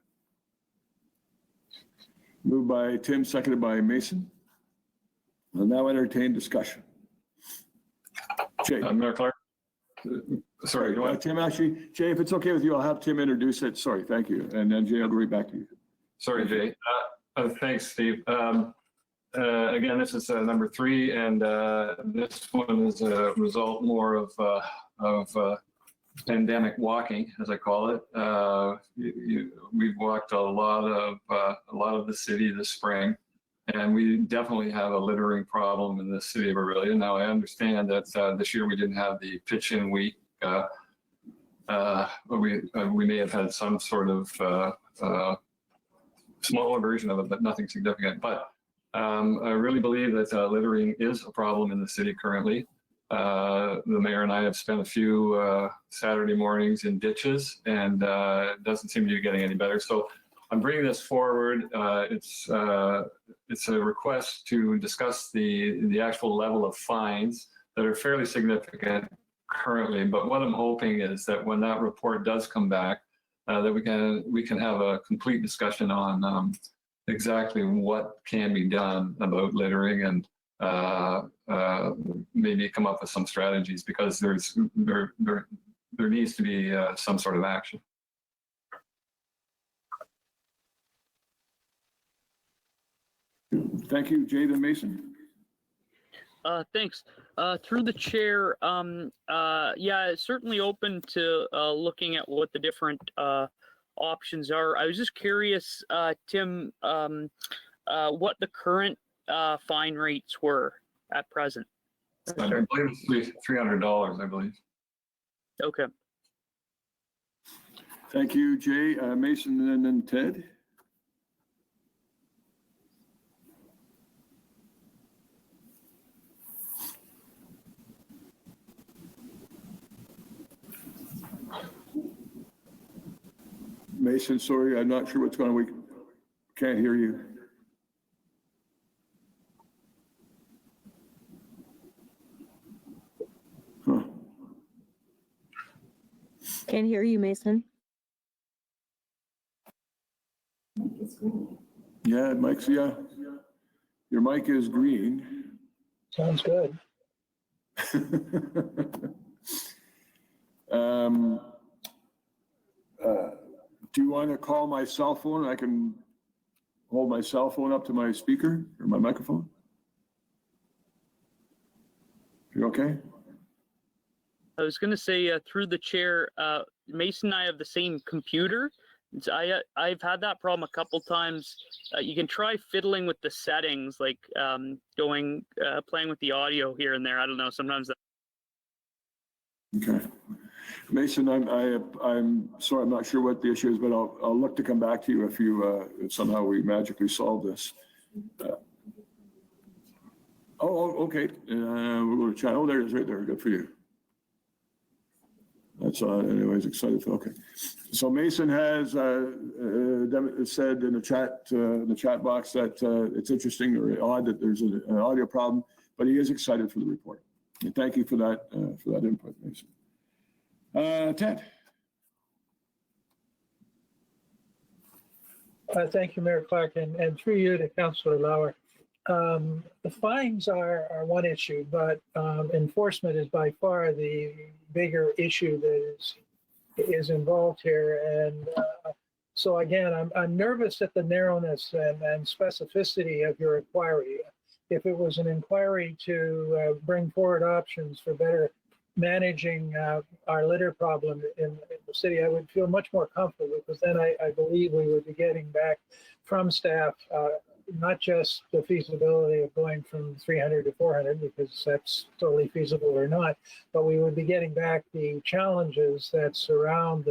Moved by Tim, seconded by Mason. I'll now entertain discussion. Jay. Mayor Clark. Sorry, go ahead. Tim, actually, Jay, if it's okay with you, I'll have Tim introduce it. Sorry, thank you. And then Jay, I'll go right back to you. Sorry, Jay. Thanks, Steve. Again, this is number 3, and this one is a result more of pandemic walking, as I call it. We've walked a lot of the city this spring, and we definitely have a littering problem in the city of Orillia. Now, I understand that this year we didn't have the pitch-in week. We may have had some sort of smaller version of it, but nothing significant. But I really believe that littering is a problem in the city currently. The mayor and I have spent a few Saturday mornings in ditches, and it doesn't seem to be getting any better. So I'm bringing this forward. It's a request to discuss the actual level of fines that are fairly significant currently. But what I'm hoping is that when that report does come back, that we can have a complete discussion on exactly what can be done about littering, and maybe come up with some strategies, because there needs to be some sort of action. Thank you, Jaden Mason. Thanks. Through the chair, yeah, certainly open to looking at what the different options are. I was just curious, Tim, what the current fine rates were at present. I believe it's $300, I believe. Okay. Thank you, Jay. Mason, and then Ted. Mason, sorry, I'm not sure what's going on. We can't hear you. Huh. Can't hear you, Mason. Yeah, Mike's, yeah. Your mic is green. Sounds good. Do you want to call my cell phone? I can hold my cell phone up to my speaker or my microphone. You okay? I was going to say through the chair, Mason and I have the same computer. I've had that problem a couple times. You can try fiddling with the settings, like playing with the audio here and there. I don't know. Sometimes that. Okay. Mason, I'm sorry, I'm not sure what the issue is, but I'll look to come back to you if somehow we magically solve this. Okay. We'll go to chat. Oh, there it is, right there. Good for you. That's anyways excited for. Okay. So Mason has said in the chat box that it's interesting or odd that there's an audio problem, but he is excited for the report. And thank you for that input, Mason. Ted. Thank you, Mayor Clark, and through you to Councillor Lauer. The fines are one issue, but enforcement is by far the bigger issue that is involved here. And so again, I'm nervous at the narrowness and specificity of your inquiry. if it was an inquiry to bring forward options for better managing our litter problem in the city, I would feel much more comfortable, because then I believe we would be getting back from staff not just the feasibility of going from 300 to 400, because that's totally feasible or not, but we would be getting back the challenges that surround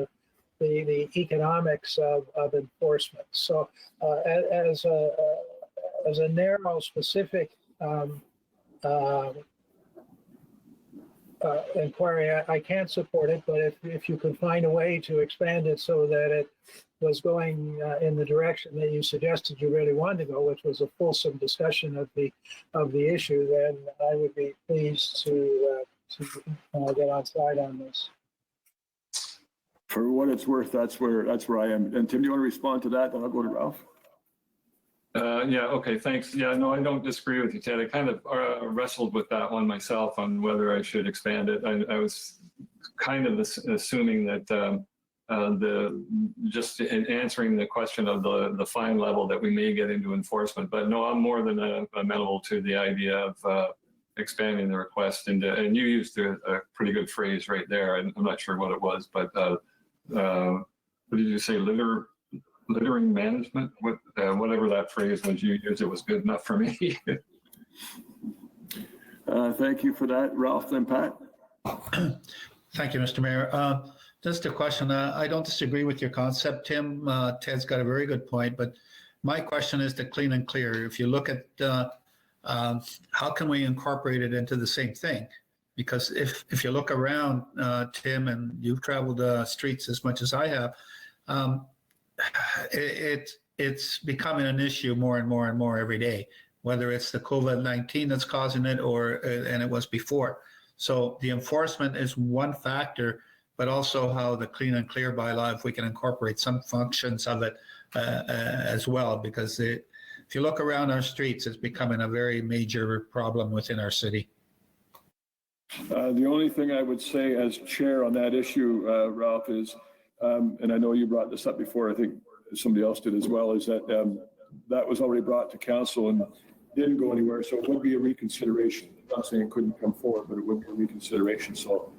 the economics of enforcement. So as a narrow, specific inquiry, I can't support it, but if you could find a way to expand it so that it was going in the direction that you suggested you really wanted to go, which was a fulsome discussion of the issue, then I would be pleased to get on side on this. For what it's worth, that's where I am. And Tim, do you want to respond to that? Then I'll go to Ralph. Yeah, okay, thanks. Yeah, no, I don't disagree with you, Ted. I kind of wrestled with that one myself on whether I should expand it. I was kind of assuming that just in answering the question of the fine level that we may get into enforcement. But no, I'm more than amenable to the idea of expanding the request. And you used a pretty good phrase right there. I'm not sure what it was, but what did you say? Littering management? Whatever that phrase was you used, it was good enough for me. Thank you for that, Ralph. Then Pat. Thank you, Mr. Mayor. Just a question. I don't disagree with your concept, Tim. Ted's got a very good point, but my question is the clean and clear. If you look at how can we incorporate it into the same thing? Because if you look around, Tim, and you've traveled streets as much as I have, it's becoming an issue more and more and more every day, whether it's the COVID-19 that's causing it and it was before. So the enforcement is one factor, but also how the clean and clear bylaw, if we can incorporate some functions of it as well, because if you look around our streets, it's becoming a very major problem within our city. The only thing I would say as chair on that issue, Ralph, is, and I know you brought this up before, I think somebody else did as well, is that that was already brought to council and didn't go anywhere. So it would be a reconsideration. I'm not saying it couldn't come forward, but it would be a reconsideration. So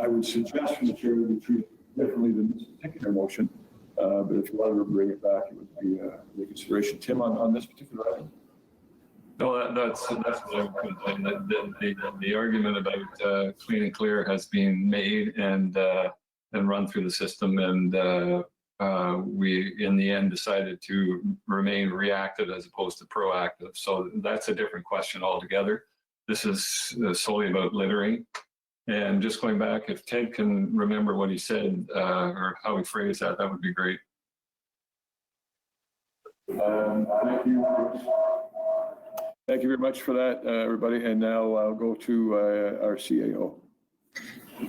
I would suggest from the chair we would treat it differently than this particular motion. But if you wanted to bring it back, it would be a reconsideration. Tim, on this particular item? No, that's what I'm the argument about clean and clear has been made and run through the system, and we in the end decided to remain reactive as opposed to proactive. So that's a different question altogether. This is solely about littering. And just going back, if Ted can remember what he said or how he phrased that, that would be great. Thank you. Thank you very much for that, everybody. And now I'll go to our CAO.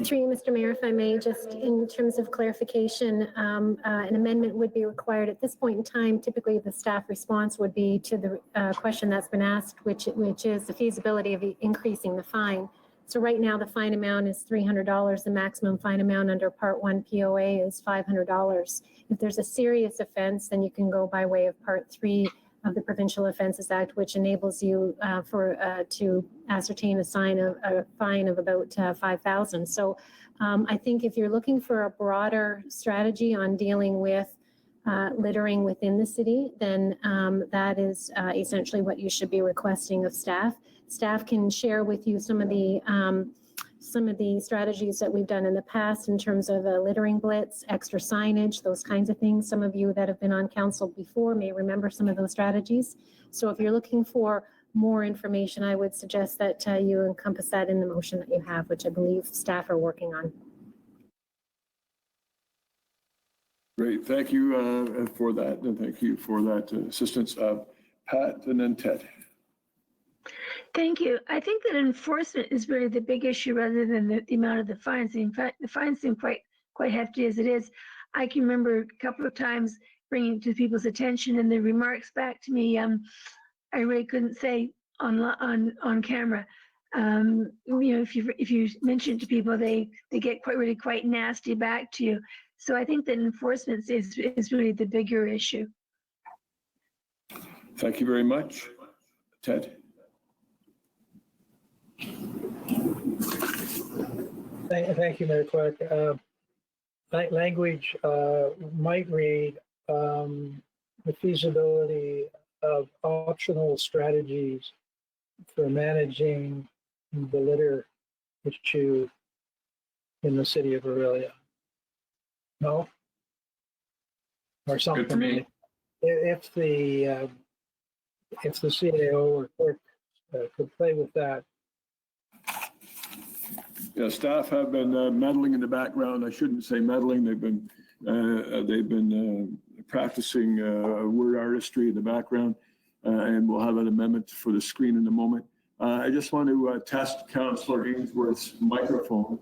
Through you, Mr. Mayor, if I may, just in terms of clarification, an amendment would be required at this point in time. Typically, the staff response would be to the question that's been asked, which is the feasibility of increasing the fine. So right now, the fine amount is $300. The maximum fine amount under Part 1 POA is $500. If there's a serious offense, then you can go by way of Part 3 of the Provincial Offences Act, which enables you to ascertain a fine of about $5,000. So I think if you're looking for a broader strategy on dealing with littering within the city, then that is essentially what you should be requesting of staff. Staff can share with you some of the strategies that we've done in the past in terms of a littering blitz, extra signage, those kinds of things. Some of you that have been on council before may remember some of those strategies. So if you're looking for more information, I would suggest that you encompass that in the motion that you have, which I believe staff are working on. Great, thank you for that, and thank you for that assistance. Pat, and then Ted. Thank you. I think that enforcement is really the big issue rather than the amount of the fines. In fact, the fines seem quite hefty as it is. I can remember a couple of times bringing it to people's attention and the remarks back to me. I really couldn't say on camera. You know, if you mention it to people, they get quite nasty back to you. So I think that enforcement is really the bigger issue. Thank you very much, Ted. Thank you, Mayor Clark. Language might read the feasibility of optional strategies for managing the litter issue in the city of Orillia. No? Or something. Good to me. If the CAO or clerk could play with that. Yeah, staff have been meddling in the background. I shouldn't say meddling. They've been practicing word artistry in the background, and we'll have an amendment for the screen in a moment. I just want to test Councillor Ainsworth's microphone.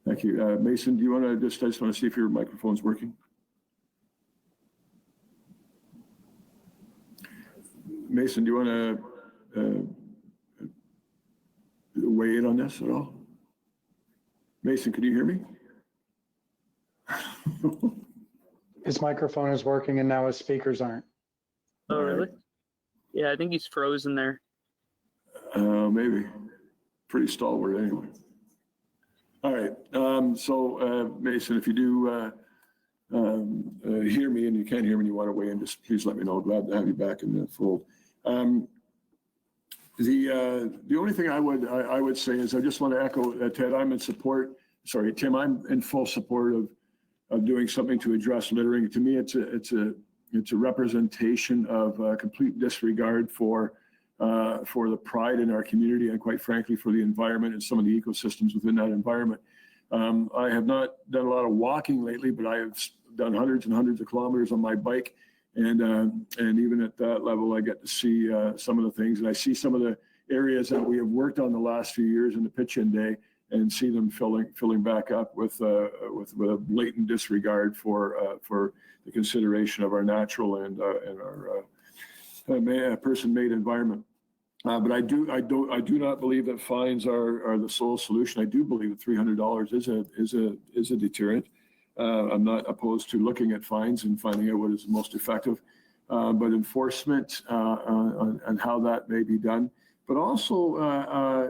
Thank you. Mason, do you want to I just want to see if your microphone's working. Mason, do you want to weigh in on this at all? Mason, can you hear me? His microphone is working and now his speakers aren't. Oh, really? Yeah, I think he's frozen there. Maybe. Pretty stalwart anyway. All right. Mason, if you do hear me and you can't hear me and you want to weigh in, just please let me know. Glad to have you back in the fold. The only thing I would say is I just want to echo Ted. I'm in support. Sorry, Tim. I'm in full support of doing something to address littering. To me, it's a representation of complete disregard for the pride in our community and, quite frankly, for the environment and some of the ecosystems within that environment. I have not done a lot of walking lately, but I have done hundreds and hundreds of kilometers on my bike. And even at that level, I get to see some of the things, and I see some of the areas that we have worked on the last few years in the pitch-in day, and see them filling back up with a blatant disregard for the consideration of our natural and our person-made environment. But I do not believe that fines are the sole solution. I do believe that $300 is a deterrent. I'm not opposed to looking at fines and finding out what is most effective, but enforcement and how that may be done, but also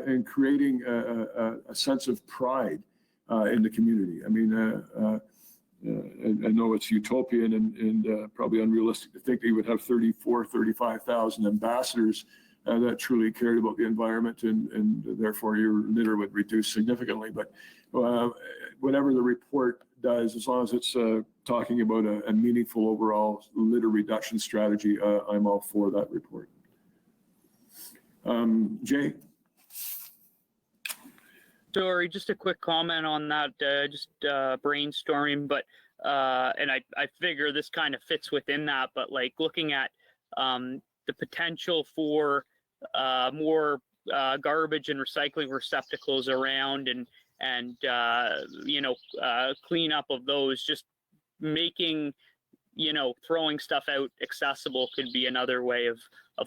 in creating a sense of pride in the community. I mean, I know it's utopian and probably unrealistic to think that you would have 35,000 ambassadors that truly cared about the environment, and therefore your litter would reduce significantly. But whatever the report does, as long as it's talking about a meaningful overall litter reduction strategy, I'm all for that report. Jay? Sorry, just a quick comment on that, just brainstorming, but, and I figure this kind of fits within that, but like looking at the potential for more garbage and recycling receptacles around and cleanup of those, just making, throwing stuff out accessible could be another way of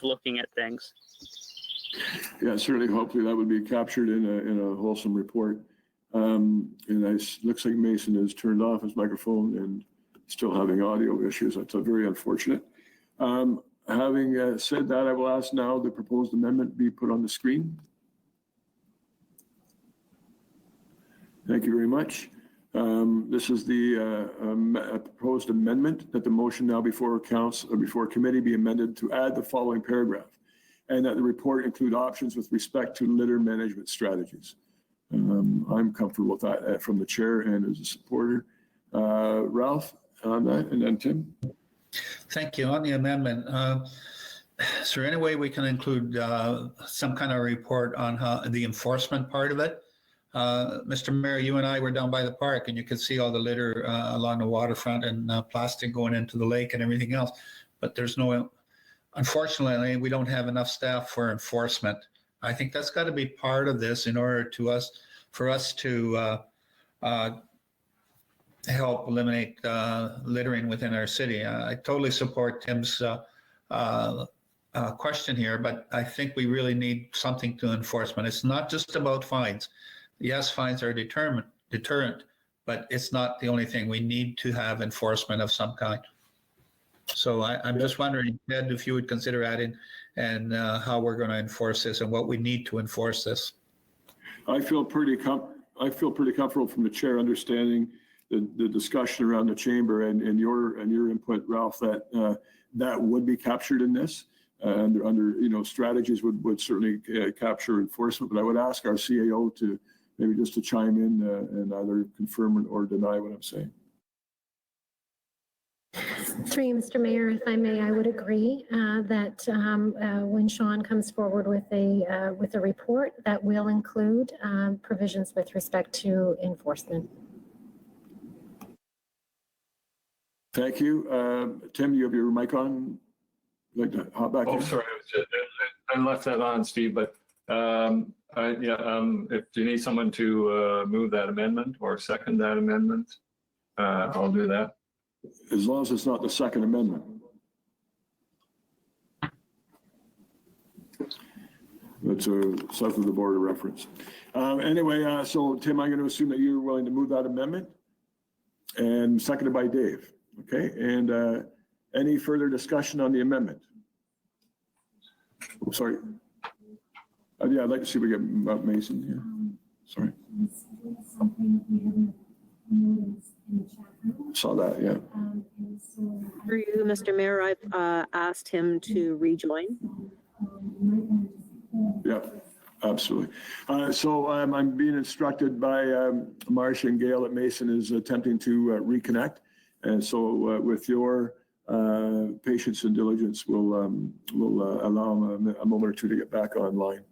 looking at things. Yeah, certainly. Hopefully that would be captured in a wholesome report. And it looks like Mason has turned off his microphone and still having audio issues. That's very unfortunate. Having said that, I will ask now the proposed amendment be put on the screen. Thank you very much. This is the proposed amendment that the motion now before committee be amended to add the following paragraph, and that the report include options with respect to litter management strategies. I'm comfortable with that from the chair and as a supporter. Ralph on that, and then Tim. Thank you. On the amendment, is there any way we can include some kind of report on how the enforcement part of it? Mr. Mayor, you and I were down by the park and you could see all the litter along the waterfront and plastic going into the lake and everything else. But there's no, unfortunately, we don't have enough staff for enforcement. I think that's got to be part of this in order for us to help eliminate littering within our city. I totally support Tim's question here, but I think we really need something to enforcement. It's not just about fines. Yes, fines are deterrent, but it's not the only thing. We need to have enforcement of some kind. So I'm just wondering, Ted, if you would consider adding and how we're going to enforce this and what we need to enforce this. I feel pretty comfortable from the chair understanding the discussion around the chamber and your input, Ralph, that that would be captured in this. Under strategies would certainly capture enforcement, but I would ask our CAO to maybe just to chime in and either confirm or deny what I'm saying. Through you, Mr. Mayor, if I may, I would agree that when Sean comes forward with a report, that will include provisions with respect to enforcement. Thank you. Tim, you have your mic on? Like to hop back in? Sorry, I left that on, Steve, but if you need someone to move that amendment or second that amendment, I'll do that. As long as it's not the second amendment. That's a south of the border reference. Anyway, so Tim, I'm going to assume that you're willing to move that amendment, and seconded by Dave. Okay, and any further discussion on the amendment? Oh, sorry. Yeah, I'd like to see if we get Mason here. Sorry. Saw that, yeah. Through you, Mr. Mayor, I've asked him to rejoin. Yeah, absolutely. So I'm being instructed by Marcia and Gail that Mason is attempting to reconnect. And so with your patience and diligence, we'll allow him a moment or two to get back online.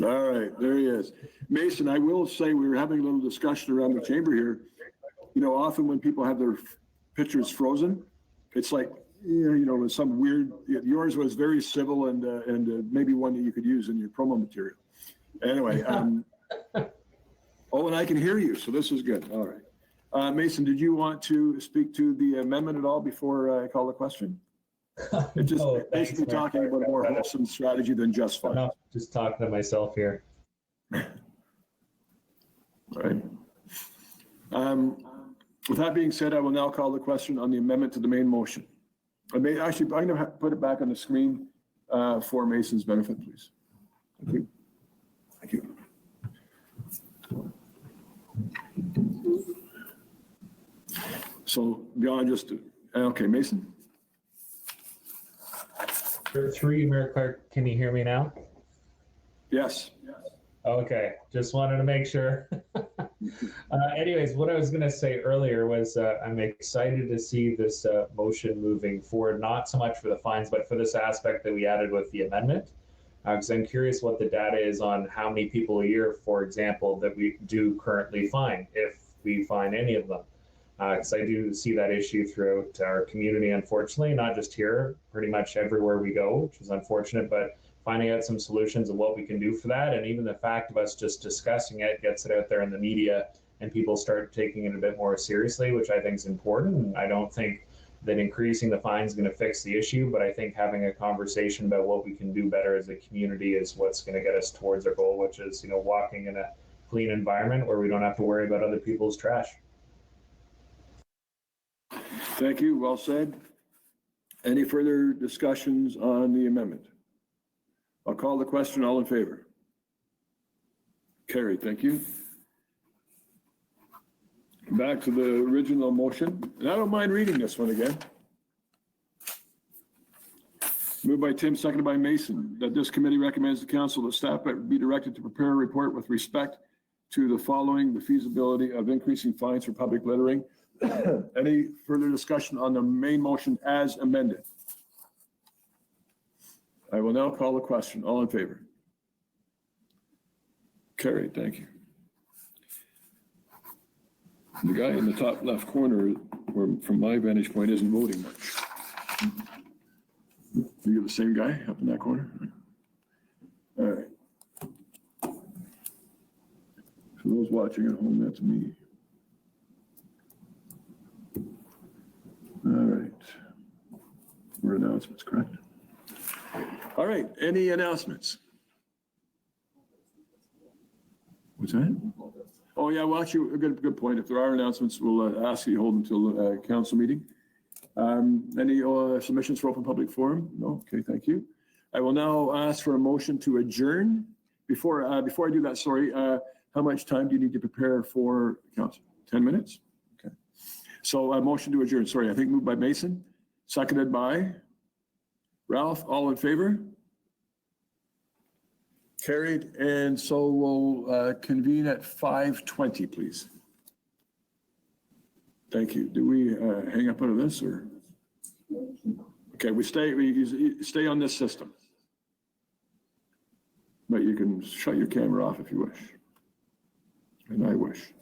All right, there he is. Mason, I will say we were having a little discussion around the chamber here. Often when people have their pictures frozen, it's like, some weird, yours was very civil and maybe one that you could use in your promo material. Anyway, and I can hear you, so this is good. All right. Mason, did you want to speak to the amendment at all before I call the question? It's just basically talking about a more wholesome strategy than just fun. No, just talking to myself here. All right. With that being said, I will now call the question on the amendment to the main motion. I'm going to put it back on the screen for Mason's benefit, please. Thank you. Thank you. So beyond just, okay, Mason. Through you, Mayor Clark, can you hear me now? Yes. Okay, just wanted to make sure. Anyways, what I was going to say earlier was I'm excited to see this motion moving forward, not so much for the fines, but for this aspect that we added with the amendment. Because I'm curious what the data is on how many people a year, for example, that we do currently fine, if we fine any of them. Because I do see that issue throughout our community, unfortunately, not just here, pretty much everywhere we go, which is unfortunate, but finding out some solutions of what we can do for that. And even the fact of us just discussing it gets it out there in the media and people start taking it a bit more seriously, which I think is important. And I don't think that increasing the fine is going to fix the issue, but I think having a conversation about what we can do better as a community is what's going to get us towards our goal, which is, walking in a clean environment where we don't have to worry about other people's trash. Thank you. Well said. Any further discussions on the amendment? I'll call the question. All in favor? Carried, thank you. Back to the original motion, and I don't mind reading this one again. Moved by Tim, seconded by Mason, that this committee recommends the council that staff be directed to prepare a report with respect to the following: the feasibility of increasing fines for public littering. Any further discussion on the main motion as amended? I will now call the question. All in favor? Carried, thank you. The guy in the top left corner, from my vantage point, isn't voting much. You're the same guy up in that corner? All right. For those watching at home, that's me. All right. More announcements, correct? All right, any announcements? What's that? Oh, yeah, well, actually, a good point. If there are announcements, we'll ask you to hold until council meeting. Any submissions for open public forum? No? Okay, thank you. I will now ask for a motion to adjourn. Before I do that, sorry, how much time do you need to prepare for council? 10 minutes? Okay. So a motion to adjourn, sorry, I think moved by Mason, seconded by Ralph, all in favor? Carried, and so we'll convene at 5:20, please. Thank you. Do we hang up out of this or? Okay, we stay on this system. But you can shut your camera off if you wish. And I wish.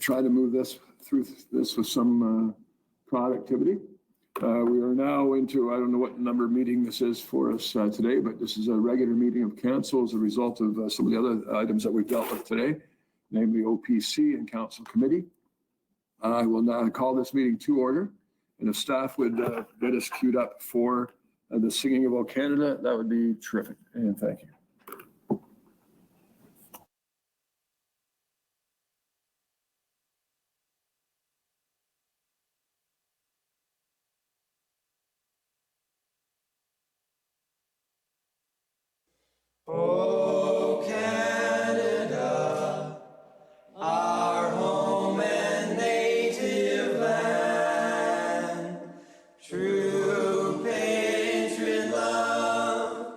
try to move this through this with some productivity. We are now into, I don't know what number meeting this is for us today, but this is a regular meeting of council as a result of some of the other items that we've dealt with today, namely OPC and council committee. I will now call this meeting to order. And if staff would get us queued up for the singing of O Canada, that would be terrific. And thank you. O Canada, our home and native land, true patriot love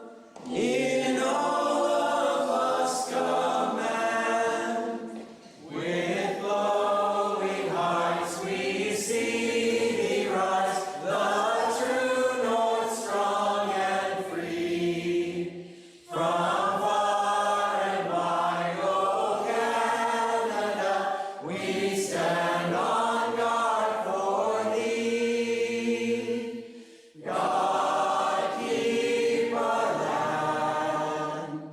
in all of us command. With glowing hearts we see thee rise, the true north, strong and free. From far and wide, O Canada, we stand on guard for thee. God keep our land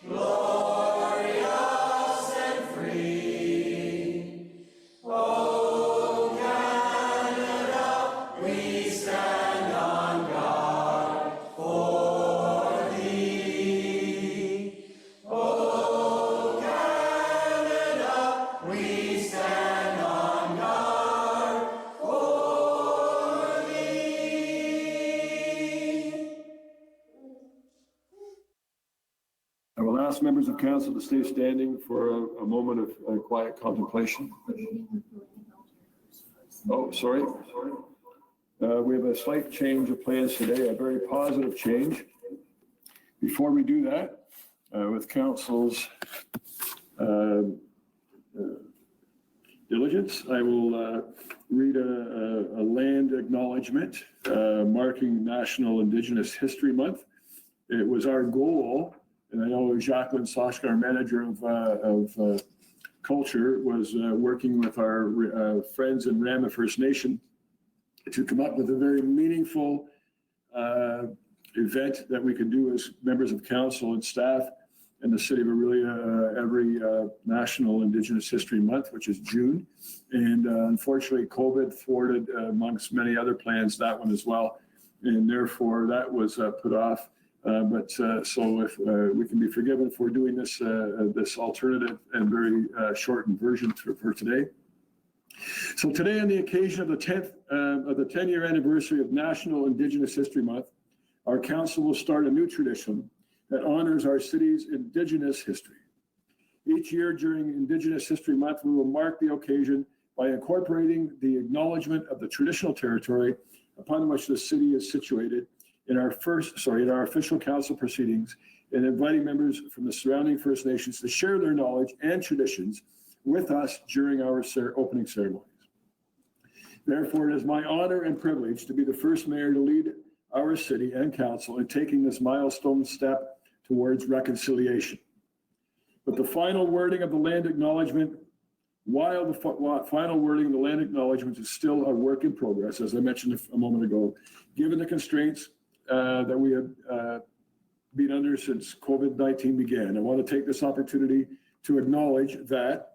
glorious and free. O Canada, we stand on guard for thee. O Canada, we stand on guard for thee. I will ask members of council to stay standing for a moment of quiet contemplation. Oh, sorry. We have a slight change of plans today, a very positive change. Before we do that, with council's diligence, I will read a land acknowledgement marking National Indigenous History Month. It was our goal, and I know Jacqueline Soshka, our manager of culture, was working with our friends in Rama First Nation to come up with a very meaningful event that we could do as members of council and staff in the city of Orillia every National Indigenous History Month, which is June. And unfortunately, COVID thwarted, amongst many other plans, that one as well. And therefore, that was put off. So if we can be forgiven for doing this this alternative and very shortened version for today. So today, on the occasion of the 10-year anniversary of National Indigenous History Month, our council will start a new tradition that honors our city's Indigenous history. Each year during Indigenous History Month, we will mark the occasion by incorporating the acknowledgement of the traditional territory upon which the city is situated in our official council proceedings, and inviting members from the surrounding First Nations to share their knowledge and traditions with us during our opening ceremonies. Therefore, it is my honor and privilege to be the first mayor to lead our city and council in taking this milestone step towards reconciliation. But the final wording of the land acknowledgement, while the final wording of the land acknowledgement is still a work in progress, as I mentioned a moment ago, given the constraints that we have been under since COVID-19 began, I want to take this opportunity to acknowledge that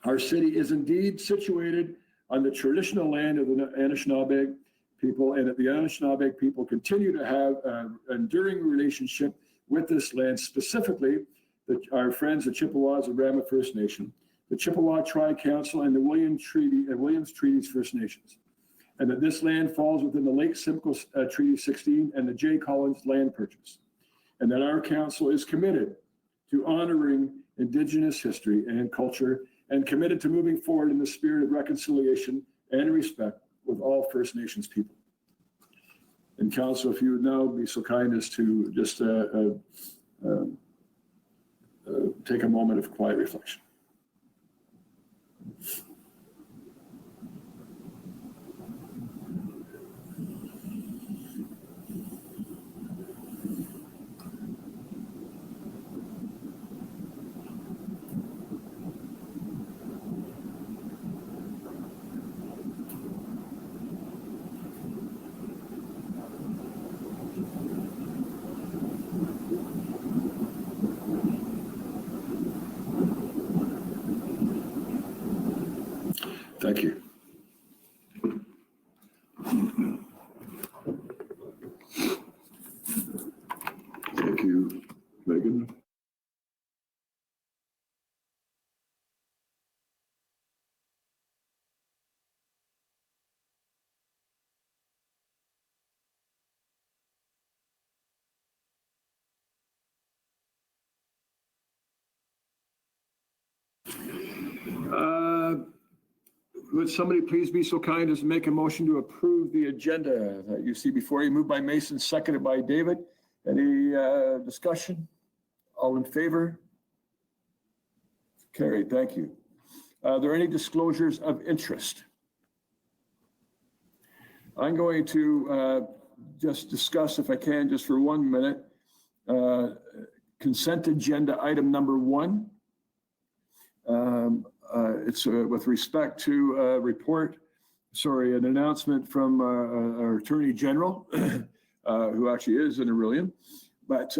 our city is indeed situated on the traditional land of the Anishinaabe people, and that the Anishinaabe people continue to have an enduring relationship with this land, specifically our friends, the Chippewas of Rama First Nation, the Chippewa Tri-Council, and the Williams Treaties First Nations, and that this land falls within the Lake Simcoe Treaty 16 and the J. Collins Land Purchase, and that our council is committed to honoring Indigenous history and culture, and committed to moving forward in the spirit of reconciliation and respect with all First Nations people. And council, if you would now be so kind as to just take a moment of quiet reflection. Thank you. Thank you, Megan. Would somebody please be so kind as to make a motion to approve the agenda that you see before you? Moved by Mason, seconded by David. Any discussion? All in favor? Carried, thank you. Are there any disclosures of interest? I'm going to just discuss, if I can, just for 1 minute, consent agenda item number 1. It's with respect to an announcement from our Attorney General, who actually is in Orillia, but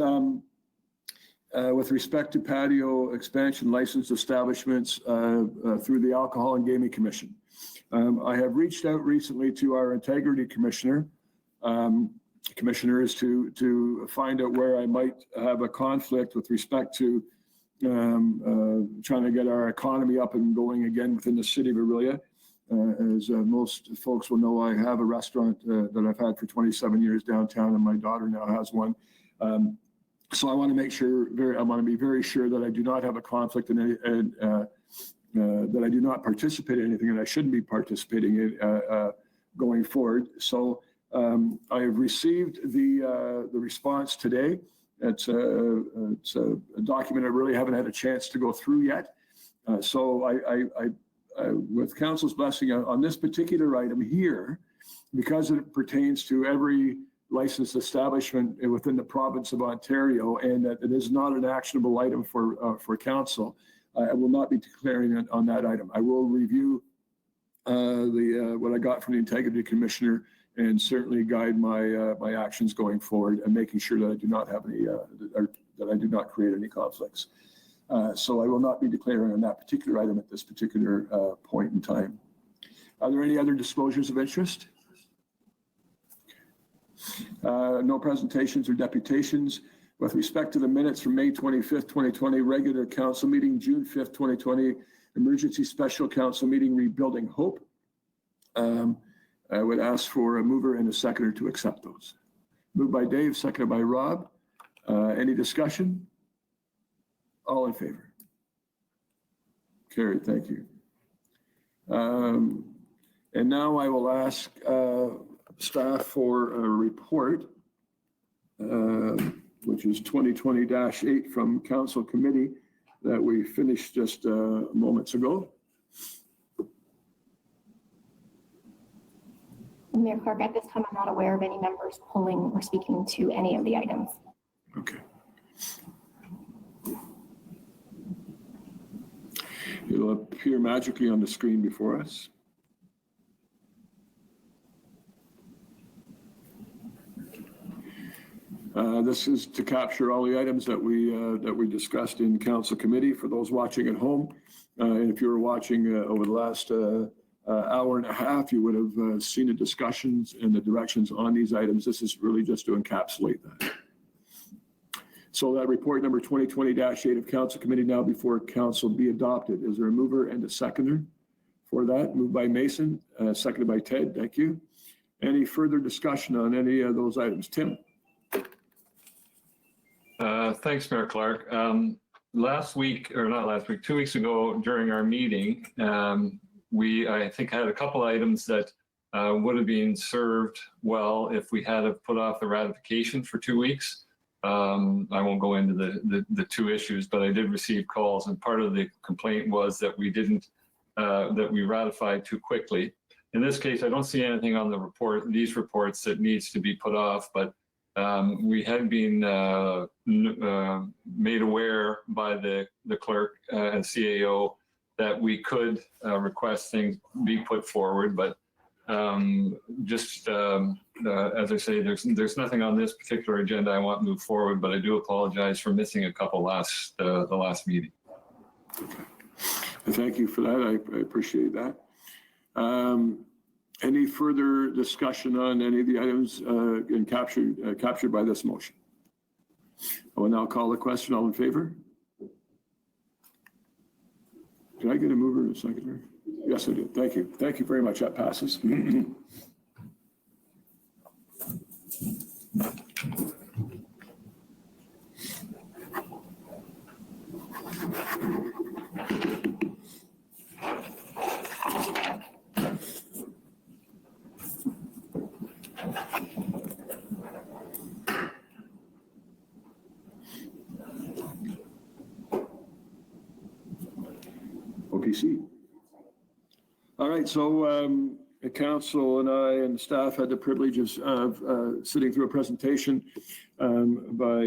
with respect to patio expansion licensed establishments through the Alcohol and Gaming Commission. I have reached out recently to our Integrity Commissioners to find out where I might have a conflict with respect to trying to get our economy up and going again within the city of Orillia. As most folks will know, I have a restaurant that I've had for 27 years downtown, and my daughter now has one. So I want to make sure, I want to be very sure that I do not have a conflict and that I do not participate in anything, and I shouldn't be participating in going forward. So I have received the response today. It's a document I really haven't had a chance to go through yet. So I with council's blessing on this particular item here, because it pertains to every licensed establishment within the province of Ontario, and that it is not an actionable item for council, I will not be declaring it on that item. I will review what I got from the Integrity Commissioner and certainly guide my actions going forward and making sure that I do not have any, that I do not create any conflicts. So I will not be declaring on that particular item at this particular point in time. Are there any other disclosures of interest? No presentations or deputations. With respect to the minutes from May 25th, 2020, regular council meeting, June 5th, 2020, emergency special council meeting, Rebuilding Hope. I would ask for a mover and a seconder to accept those. Moved by Dave, seconded by Rob. Any discussion? All in favor? Carried, thank you. And now I will ask staff for a report, which is 2020-8 from Council Committee that we finished just moments ago. Mayor Clark, at this time, I'm not aware of any members pulling or speaking to any of the items. Okay. It'll appear magically on the screen before us. This is to capture all the items that we discussed in Council Committee for those watching at home. And if you were watching over the last hour and a half, you would have seen the discussions and the directions on these items. This is really just to encapsulate that. So that report number 2020-8 of Council Committee now before Council be adopted. Is there a mover and a seconder for that? Moved by Mason, seconded by Ted. Thank you. Any further discussion on any of those items? Tim? Thanks, Mayor Clark. Last week, or not last week, 2 weeks ago during our meeting, I think had a couple items that would have been served well if we had have put off the ratification for 2 weeks. I won't go into the two issues, but I did receive calls, and part of the complaint was that we didn't, that we ratified too quickly. In this case, I don't see anything on the report, these reports, that needs to be put off, but we had been made aware by the clerk and CAO that we could request things be put forward, but just as I say, there's nothing on this particular agenda I want to move forward, but I do apologize for missing a couple the last meeting. Okay. Thank you for that. I appreciate that. Any further discussion on any of the items captured by this motion? I will now call the question. All in favor? Did I get a mover and a seconder? Yes, I did. Thank you. Thank you very much. That passes. OPC. All right, so the council and I and staff had the privilege of sitting through a presentation by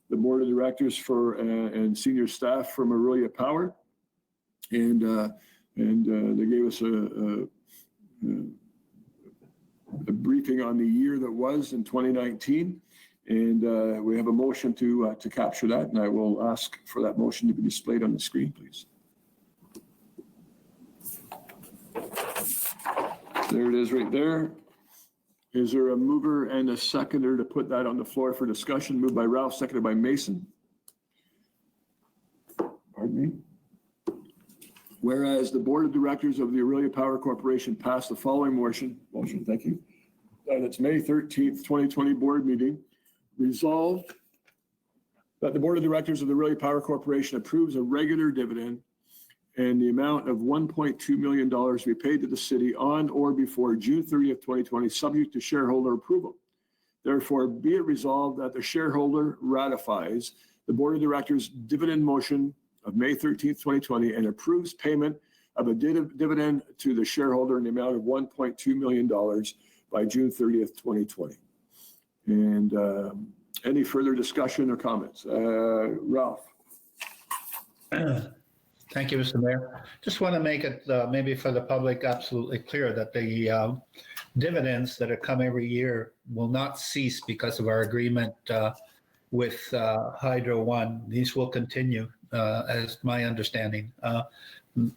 the board of directors and senior staff from Orillia Power, and they gave us a briefing on the year that was in 2019, and we have a motion to capture that, and I will ask for that motion to be displayed on the screen, please. There it is right there. Is there a mover and a seconder to put that on the floor for discussion? Moved by Ralph, seconded by Mason. Pardon me. Whereas the board of directors of the Orillia Power Corporation passed the following motion, thank you, at its May 13th, 2020 board meeting, resolved that the board of directors of the Orillia Power Corporation approves a regular dividend and the amount of $1.2 million to be paid to the city on or before June 30th, 2020, subject to shareholder approval. Therefore, be it resolved that the shareholder ratifies the board of directors' dividend motion of May 13th, 2020, and approves payment of a dividend to the shareholder in the amount of $1.2 million by June 30th, 2020. And any further discussion or comments? Ralph. Thank you, Mr. Mayor. Just want to make it maybe for the public absolutely clear that the dividends that have come every year will not cease because of our agreement with Hydro One. These will continue, as my understanding.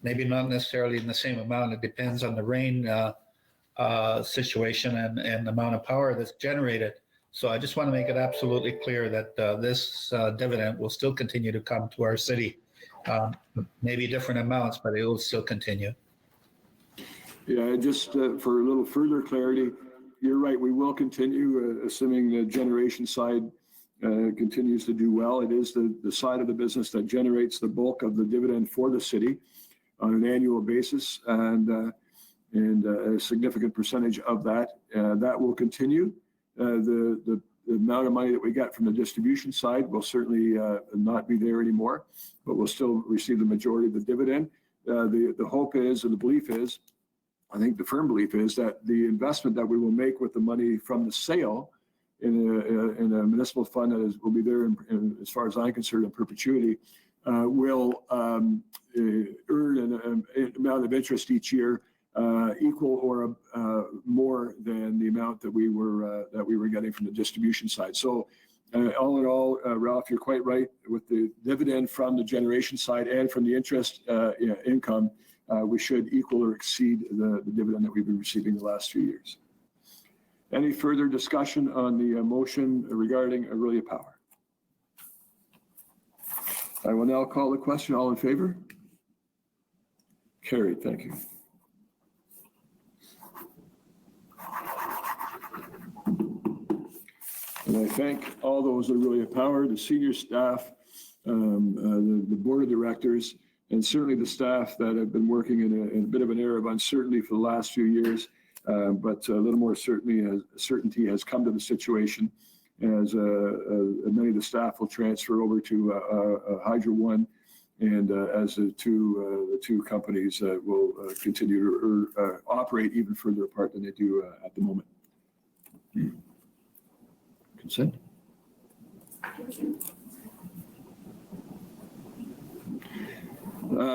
Maybe not necessarily in the same amount. It depends on the rain situation and the amount of power that's generated. So I just want to make it absolutely clear that this dividend will still continue to come to our city. Maybe different amounts, but it will still continue. Yeah, just for a little further clarity, you're right, we will continue, assuming the generation side continues to do well. It is the side of the business that generates the bulk of the dividend for the city on an annual basis, and a significant percentage of that. That will continue. The amount of money that we get from the distribution side will certainly not be there anymore, but we'll still receive the majority of the dividend. The hope is, and the belief is, I think the firm belief is that the investment that we will make with the money from the sale in a municipal fund that will be there, as far as I'm concerned, in perpetuity, will earn an amount of interest each year equal or more than the amount that we were getting from the distribution side. So all in all, Ralph, you're quite right with the dividend from the generation side and from the interest income. We should equal or exceed the dividend that we've been receiving the last few years. Any further discussion on the motion regarding Orillia Power? I will now call the question. All in favor? Carried. Thank you. And I thank all those at Orillia Power, the senior staff, the board of directors, and certainly the staff that have been working in a bit of an era of uncertainty for the last few years. But a little more certainty has come to the situation as many of the staff will transfer over to Hydro One, and as the two companies will continue to operate even further apart than they do at the moment. Consent.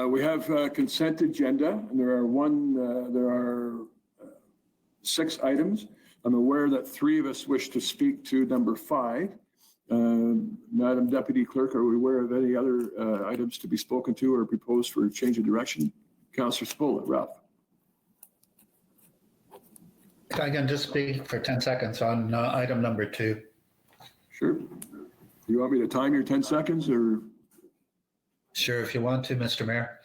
We have a consent agenda, and there are 6 items. I'm aware that 3 of us wish to speak to number 5. Madam Deputy Clerk, are we aware of any other items to be spoken to or proposed for a change of direction? Councillor Spola, Ralph. I can just speak for 10 seconds on item number 2. Sure. You want me to time your 10 seconds or? Sure, if you want to, Mr. Mayor.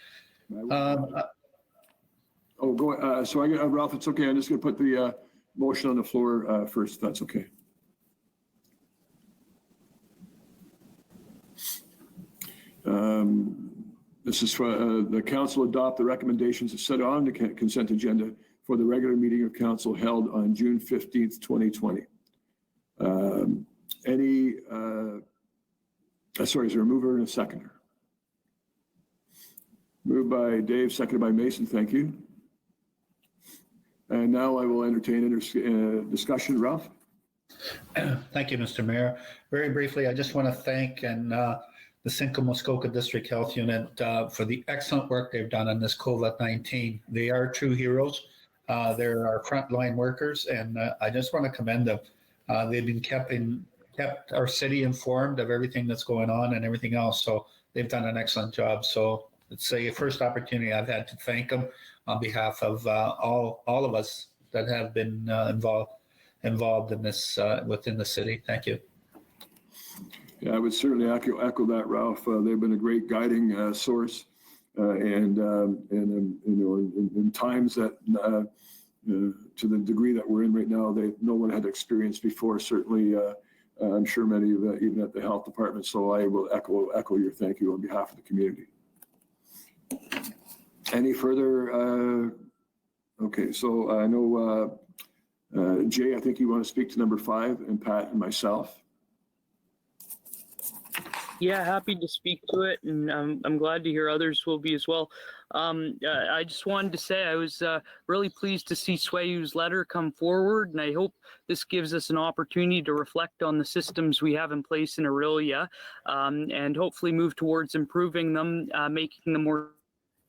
Oh, go, so Ralph, it's okay. I'm just going to put the motion on the floor first, if that's okay. This is for the council adopt the recommendations as set on the consent agenda for the regular meeting of council held on June 15th, 2020. Sorry, is there a mover and a seconder? Moved by Dave, seconded by Mason. Thank you. And now I will entertain discussion. Ralph? Thank you, Mr. Mayor. Very briefly, I just want to thank the Cinco Muskoka District Health Unit for the excellent work they've done on this COVID-19. They are true heroes. They're our frontline workers, and I just want to commend them. They've been kept our city informed of everything that's going on and everything else. So they've done an excellent job. So it's a first opportunity I've had to thank them on behalf of all of us that have been involved in this within the city. Thank you. Yeah, I would certainly echo that, Ralph. They've been a great guiding source, and you know, in times that to the degree that we're in right now, no one had experienced before. Certainly, I'm sure many of even at the health department. So I will echo your thank you on behalf of the community. Any further? Okay, so I know Jay, I think you want to speak to number 5, and Pat and myself. Yeah, happy to speak to it, and I'm glad to hear others will be as well. I just wanted to say I was really pleased to see Swayu's letter come forward, and I hope this gives us an opportunity to reflect on the systems we have in place in Orillia, and hopefully move towards improving them, making them more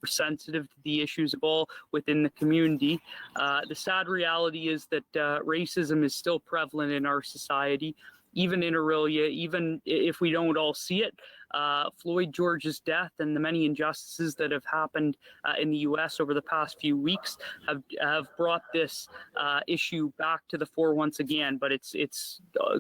sensitive to the issues of all within the community. The sad reality is that racism is still prevalent in our society, even in Orillia, even if we don't all see it. Floyd George's death and the many injustices that have happened in the U.S. over the past few weeks have brought this issue back to the fore once again, but it's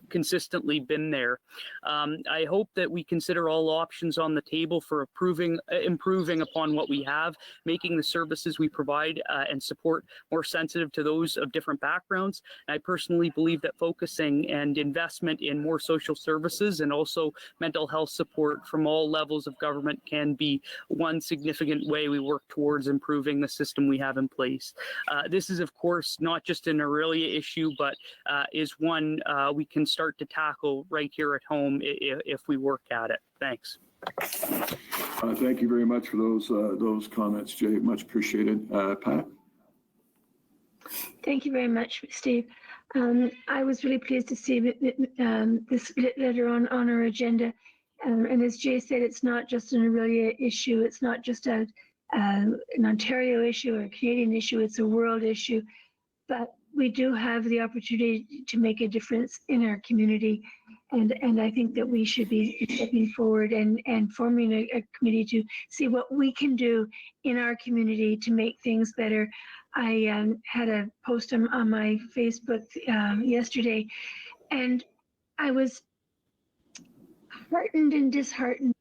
consistently been there. I hope that we consider all options on the table for improving upon what we have, making the services we provide and support more sensitive to those of different backgrounds. And I personally believe that focusing and investment in more social services and also mental health support from all levels of government can be one significant way we work towards improving the system we have in place. This is, of course, not just an Orillia issue, but is one we can start to tackle right here at home if we work at it. Thanks. Thank you very much for those comments, Jay. Much appreciated. Pat? Thank you very much, Steve. I was really pleased to see this letter on our agenda. And as Jay said, it's not just an Orillia issue. It's not just an Ontario issue or a Canadian issue. It's a world issue. But we do have the opportunity to make a difference in our community. And I think that we should be stepping forward and forming a committee to see what we can do in our community to make things better. I had a post on my Facebook yesterday, and I was heartened and disheartened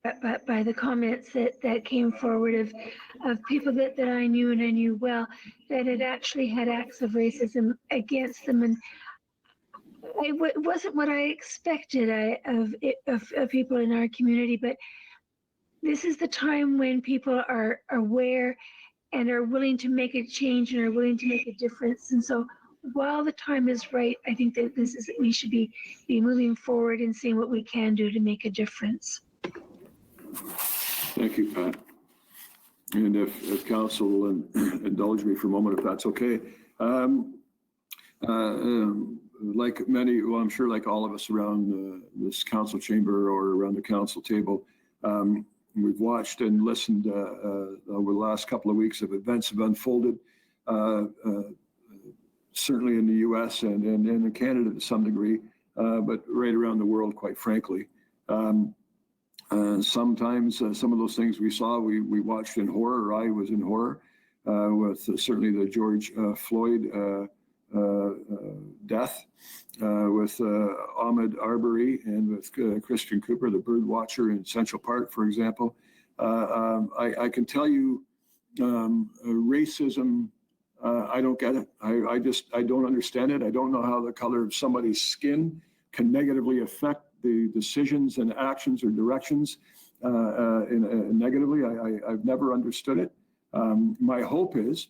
by the comments that came forward of people that I knew and I knew well that had actually had acts of racism against them. And it wasn't what I expected of people in our community, but this is the time when people are aware and are willing to make a change and are willing to make a difference. And so while the time is right, I think that we should be moving forward and seeing what we can do to make a difference. Thank you, Pat. And if council will indulge me for a moment, if that's okay. Like many, well, I'm sure like all of us around this council chamber or around the council table, we've watched and listened over the last couple of weeks of events have unfolded, certainly in the U.S. and in Canada to some degree, but right around the world, quite frankly. Sometimes some of those things we saw, we watched in horror, or I was in horror, with certainly the George Floyd death with Ahmed Arbery and with Christian Cooper, the bird watcher in Central Park, for example. I can tell you racism, I don't get it. I don't understand it. I don't know how the color of somebody's skin can negatively affect the decisions and actions or directions negatively. I've never understood it. My hope is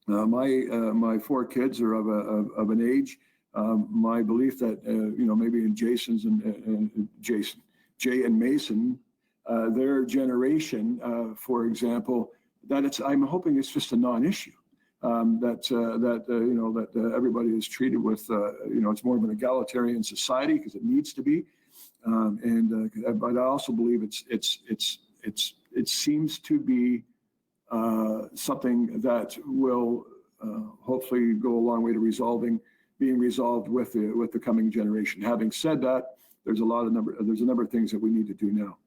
my 4 kids are of an age. My belief that maybe in Jason's and Jay and Mason, their generation, for example, that I'm hoping it's just a non-issue. That everybody is treated with it's more of an egalitarian society because it needs to be. But I also believe it seems to be something that will hopefully go a long way to being resolved with the coming generation. Having said that, there's a number of things that we need to do now.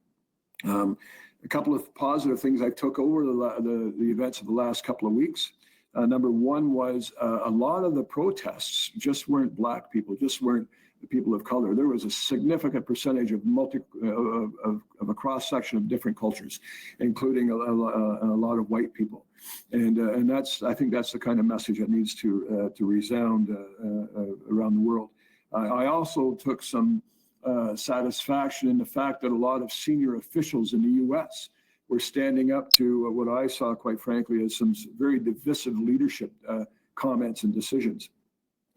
A couple of positive things I took over the events of the last couple of weeks. Number one was a lot of the protests just weren't Black people, just weren't the people of color. There was a significant percentage of a cross section of different cultures, including a lot of white people, and I think that's the kind of message that needs to resound around the world. I also took some satisfaction in the fact that a lot of senior officials in the U.S. were standing up to what I saw, quite frankly, as some very divisive leadership comments and decisions.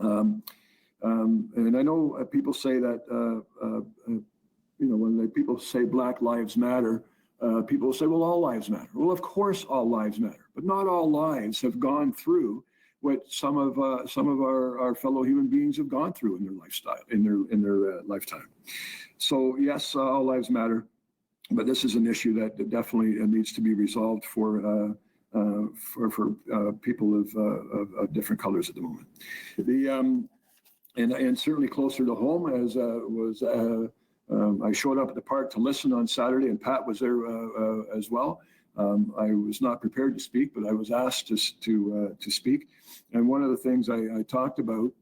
And I know people say that, when people say Black Lives Matter, people say, well, all lives matter. Well, of course, all lives matter, but not all lives have gone through what some of our fellow human beings have gone through in their lifestyle, in their lifetime. So yes, all lives matter. But this is an issue that definitely needs to be resolved for people of different colors at the moment. And certainly closer to home as I showed up at the park to listen on Saturday, and Pat was there as well. I was not prepared to speak, but I was asked to speak. And one of the things I talked about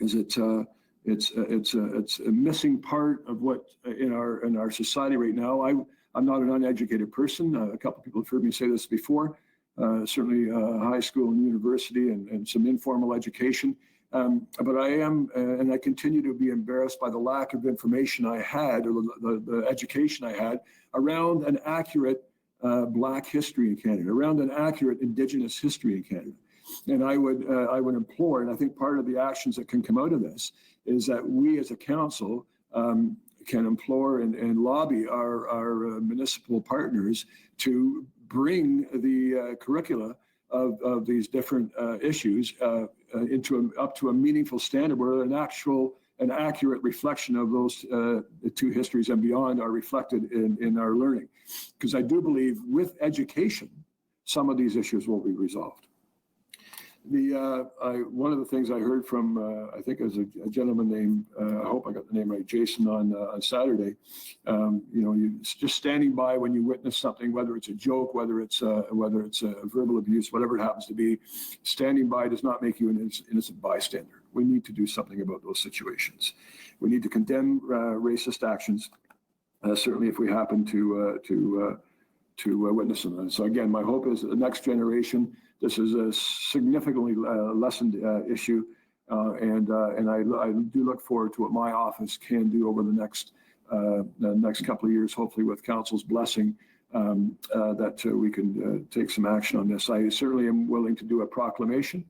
is it's a missing part of what in our society right now. I'm not an uneducated person. A couple of people have heard me say this before. Certainly high school and university and some informal education. But I am, and I continue to be embarrassed by the lack of information I had, or the education I had around an accurate Black history in Canada, around an accurate Indigenous history in Canada. And I would implore, and I think part of the actions that can come out of this is that we as a council can implore and lobby our municipal partners to bring the curricula of these different issues up to a meaningful standard where an accurate reflection of those two histories and beyond are reflected in our learning. Because I do believe with education, some of these issues will be resolved. One of the things I heard from, I think it was a gentleman named, I hope I got the name right, Jason on Saturday, you just standing by when you witness something, whether it's a joke, whether it's a verbal abuse, whatever it happens to be, standing by does not make you an innocent bystander. We need to do something about those situations. We need to condemn racist actions, certainly if we happen to witness them. And so again, my hope is that the next generation, this is a significantly lessened issue, and I do look forward to what my office can do over the next couple of years, hopefully with council's blessing, that we can take some action on this. I certainly am willing to do a proclamation,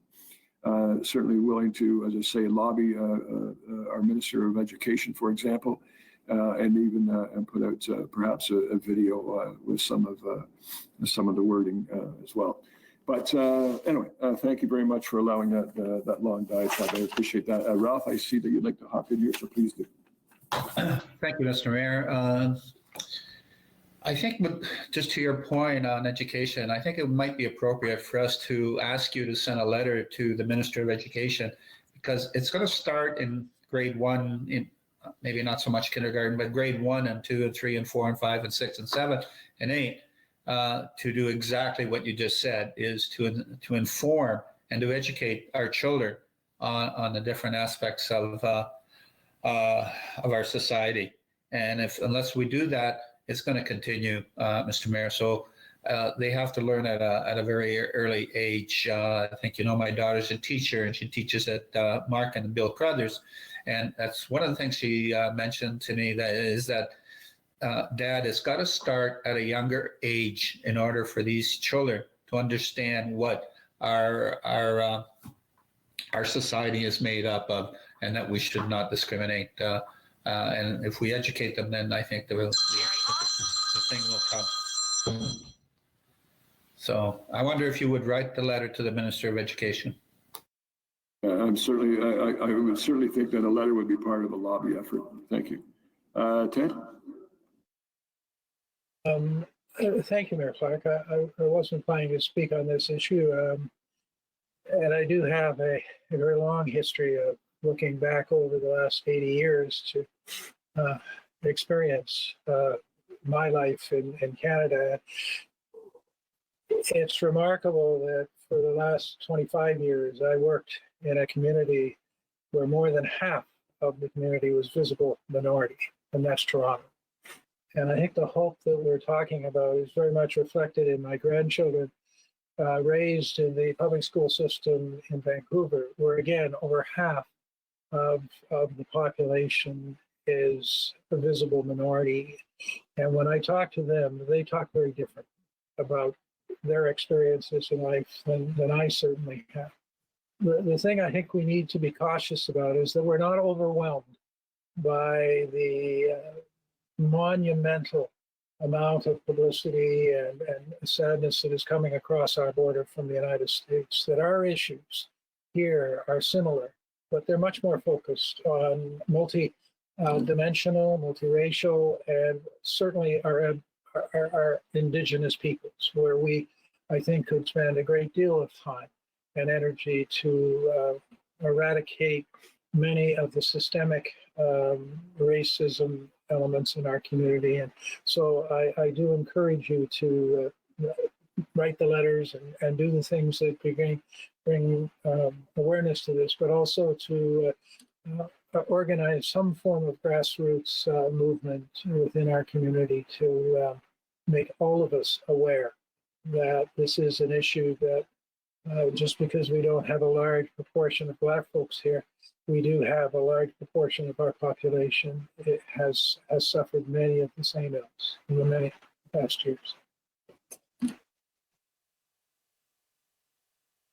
certainly willing to, as I say, lobby our Minister of Education, for example, and even and put out perhaps a video with some of the wording as well. But anyway, thank you very much for allowing that long diatribe. I appreciate that. Ralph, I see that you'd like to hop in here, so please do. Thank you, Mr. Mayor. I think just to your point on education, I think it might be appropriate for us to ask you to send a letter to the Minister of Education, because it's going to start in grade 1, in maybe not so much kindergarten, but grade 1 and 2 and 3 and 4 and 5 and 6 and 7 and 8. To do exactly what you just said, is to inform and to educate our children on the different aspects of our society. And unless we do that, it's going to continue, Mr. Mayor. So they have to learn at a very early age. I think, my daughter's a teacher, and she teaches at Mark and Bill Crothers. And that's one of the things she mentioned to me, that Dad, it's got to start at a younger age in order for these children to understand what our society is made up of, and that we should not discriminate. And if we educate them, then I think the thing will come. So I wonder if you would write the letter to the Minister of Education. I would certainly think that a letter would be part of the lobby effort. Thank you. Ted? Thank you, Mayor Clark. I wasn't planning to speak on this issue. And I do have a very long history of looking back over the last 80 years to experience my life in Canada. It's remarkable that for the last 25 years, I worked in a community where more than half of the community was visible minority, and that's Toronto. And I think the hope that we're talking about is very much reflected in my grandchildren raised in the public school system in Vancouver, where again, over half of the population is a visible minority. And when I talk to them, they talk very different about their experiences in life than I certainly have. The thing I think we need to be cautious about is that we're not overwhelmed by the monumental amount of publicity and sadness that is coming across our border from the United States, that our issues here are similar, but they're much more focused on multi-dimensional, multiracial, and certainly our Indigenous peoples, where we, I think, could spend a great deal of time and energy to eradicate many of the systemic racism elements in our community. And so I do encourage you to write the letters and do the things that bring awareness to this, but also to organize some form of grassroots movement within our community to make all of us aware that this is an issue that just because we don't have a large proportion of Black folks here, we do have a large proportion of our population. It has suffered many of the same ills in the many past years.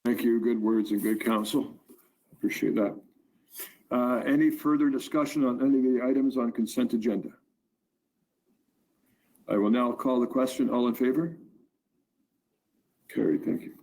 Thank you. Good words and good counsel. Appreciate that. Any further discussion on any of the items on consent agenda? I will now call the question. All in favor? Carried. Thank you.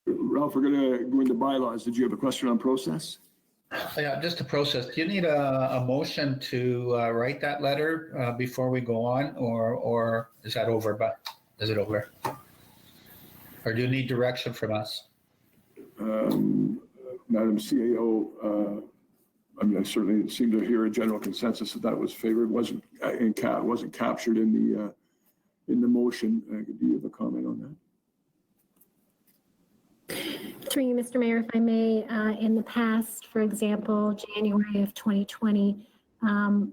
Ralph, we're going to go into bylaws. Did you have a question on process? Yeah, just the process. Do you need a motion to write that letter before we go on, or is that over? But is it over? Or do you need direction from us? Madam CAO, I certainly seem to hear a general consensus that was favored. Wasn't captured in the motion. Do you have a comment on that? Through you, Mr. Mayor, if I may, in the past, for example, January of 2020,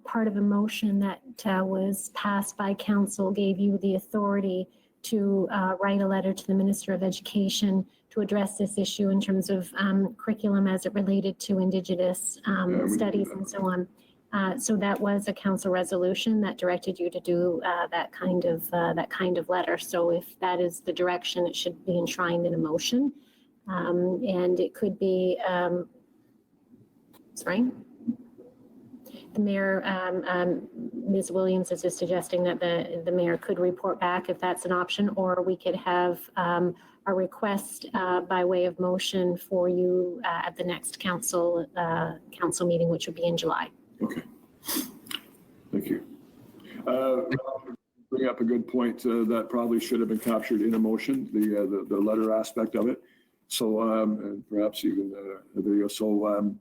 part of a motion that was passed by council gave you the authority to write a letter to the Minister of Education to address this issue in terms of curriculum as it related to Indigenous studies and so on. So that was a council resolution that directed you to do that kind of letter. So if that is the direction, it should be enshrined in a motion. And it could be, sorry, the mayor, Ms. Williams is just suggesting that the mayor could report back if that's an option, or we could have a request by way of motion for you at the next council meeting, which would be in July. Okay. Thank you. a good point that probably should have been captured in a motion, the letter aspect of it. So and perhaps even a video. So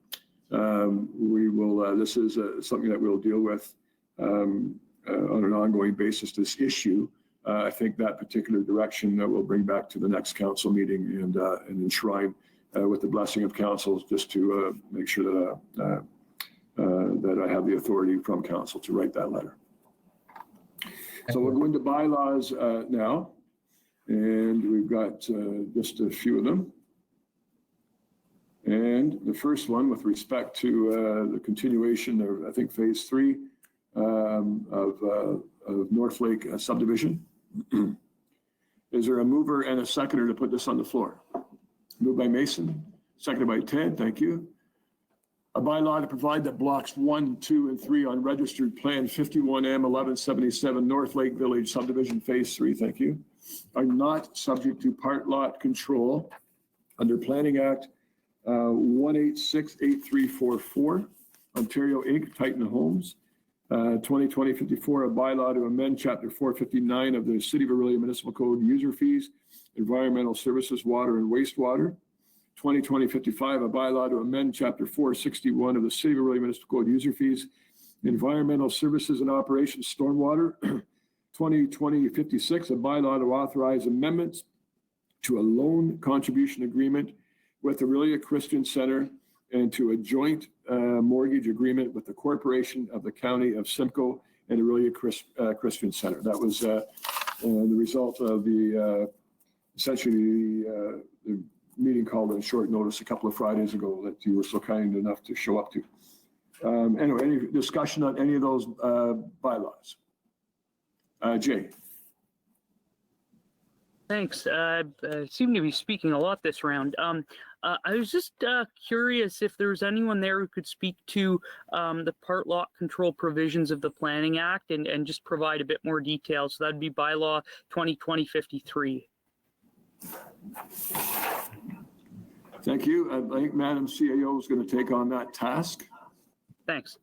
we will, this is something that we'll deal with on an ongoing basis, this issue. I think that particular direction that we'll bring back to the next council meeting and enshrine with the blessing of council, just to make sure that that I have the authority from council to write that letter. So we'll go into bylaws now, and we've got just a few of them. And the first one with respect to the continuation of, I think, phase 3 of North Lake subdivision. Is there a mover and a seconder to put this on the floor? Moved by Mason, seconded by Ted. Thank you. A bylaw to provide that blocks 1, 2, and 3 on registered plan 51M 1177 North Lake Village subdivision phase 3, thank you, are not subject to part lot control under Planning Act 1868344, Ontario Inc., Titan Homes, 2020-54, a bylaw to amend Chapter 459 of the City of Orillia Municipal Code, user fees, environmental services, water and wastewater. 2020-55, a bylaw to amend Chapter 461 of the City of Orillia Municipal Code, user fees, environmental services and operations, stormwater. 2020-56, a bylaw to authorize amendments to a loan contribution agreement with the Orillia Christian Center and to a joint mortgage agreement with the Corporation of the County of Simcoe and Orillia Christian Center. That was the result of the essentially the meeting called on short notice a couple of Fridays ago that you were so kind enough to show up to. Anyway, any discussion on any of those bylaws? Jay. Thanks. I seem to be speaking a lot this round. I was just curious if there's anyone there who could speak to the part lot control provisions of the Planning Act and just provide a bit more detail. So that'd be bylaw 2020-53. Thank you. I think Madam CAO is going to take on that task. Thanks.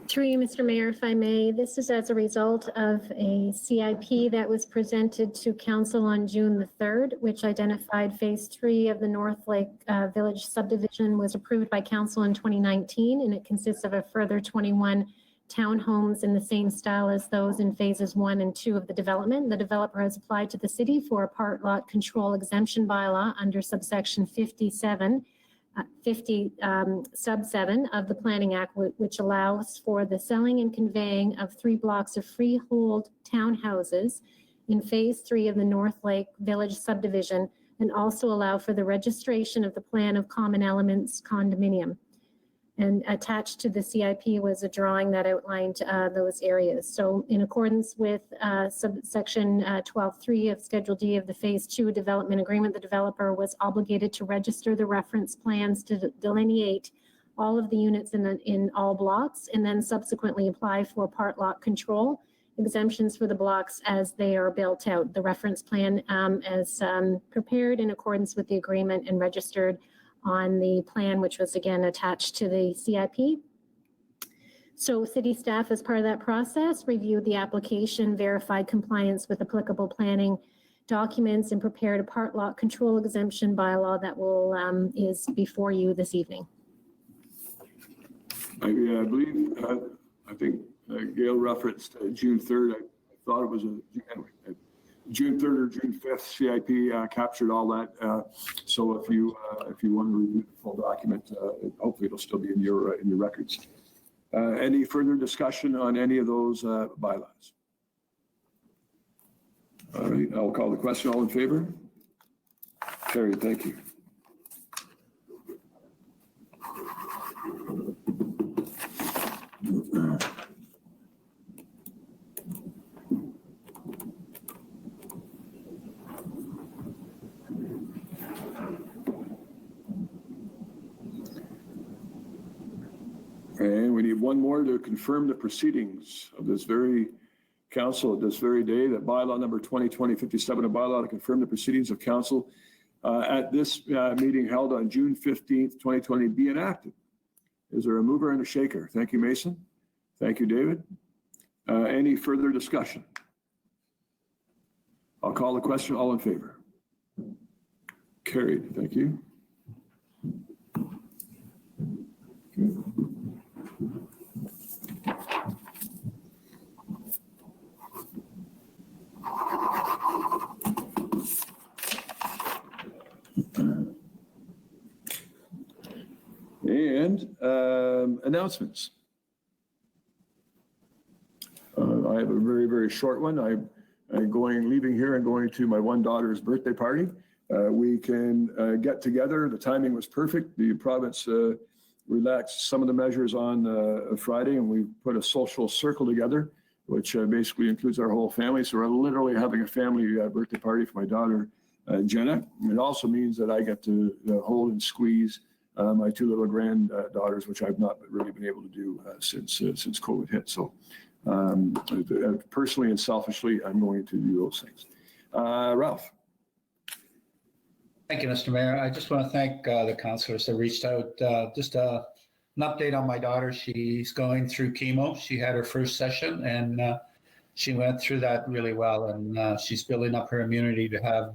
Through you, Mr. Mayor, if I may, this is as a result of a CIP that was presented to council on June the 3rd, which identified phase 3 of the North Lake Village subdivision was approved by council in 2019, and it consists of a further 21 townhomes in the same style as those in phases 1 and 2 of the development. The developer has applied to the city for a part lot control exemption bylaw under subsection 50 sub 7 of the Planning Act, which allows for the selling and conveying of 3 blocks of freehold townhouses in phase 3 of the North Lake Village subdivision, and also allow for the registration of the plan of common elements condominium. And attached to the CIP was a drawing that outlined those areas. So in accordance with subsection 12.3 of Schedule D of the Phase 2 development agreement, the developer was obligated to register the reference plans to delineate all of the units in all blocks, and then subsequently apply for part lot control exemptions for the blocks as they are built out. The reference plan as prepared in accordance with the agreement and registered on the plan, which was again attached to the CIP. So city staff, as part of that process, reviewed the application, verified compliance with applicable planning documents, and prepared a part lot control exemption bylaw that will is before you this evening. I believe, I think Gail referenced June 3rd. I thought it was anyway, June 3rd or June 5th CIP captured all that. So if you want to review the full document, hopefully it'll still be in your records. Any further discussion on any of those bylaws? All right, I'll call the question. All in favor? Carried. Thank you. And we need one more to confirm the proceedings of this very council at this very day, that bylaw number 2020-57, a bylaw to confirm the proceedings of council at this meeting held on June 15th, 2020 be enacted. Is there a mover and a shaker? Thank you, Mason. Thank you, David. Any further discussion? I'll call the question. All in favor? Carried. Thank you. Okay. And announcements. I have a very, very short one. I'm leaving here and going to my one daughter's birthday party. We can get together. The timing was perfect. The province relaxed some of the measures on Friday, and we put a social circle together, which basically includes our whole family. So we're literally having a family birthday party for my daughter, Jenna. It also means that I get to hold and squeeze my two little granddaughters, which I've not really been able to do since COVID hit. So personally and selfishly, I'm going to do those things. Ralph. Thank you, Mr. Mayor. I just want to thank the councillors that reached out. Just an update on my daughter. She's going through chemo. She had her first session and she went through that really well. And she's building up her immunity to have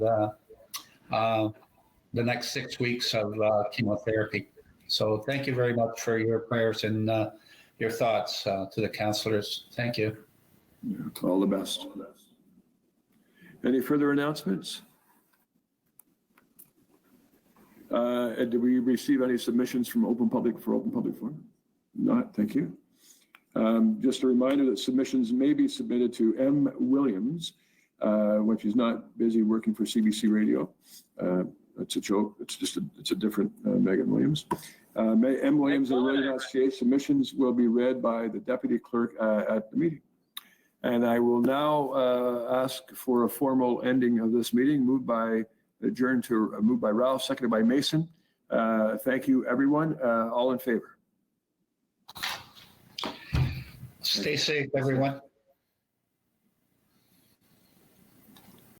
the next 6 weeks of chemotherapy. So thank you very much for your prayers and your thoughts to the councillors. Thank you. Yeah, all the best. Any further announcements? Did we receive any submissions from Open Public Forum? Not, thank you. Just a reminder that submissions may be submitted to M. Williams when she's not busy working for CBC Radio. That's a joke. It's a different Megan Williams. M. Williams at Orillia.ca. Submissions will be read by the deputy clerk at the meeting. And I will now ask for a formal ending of this meeting. Moved by Ralph, seconded by Mason. Thank you, everyone. All in favor? Stay safe, everyone.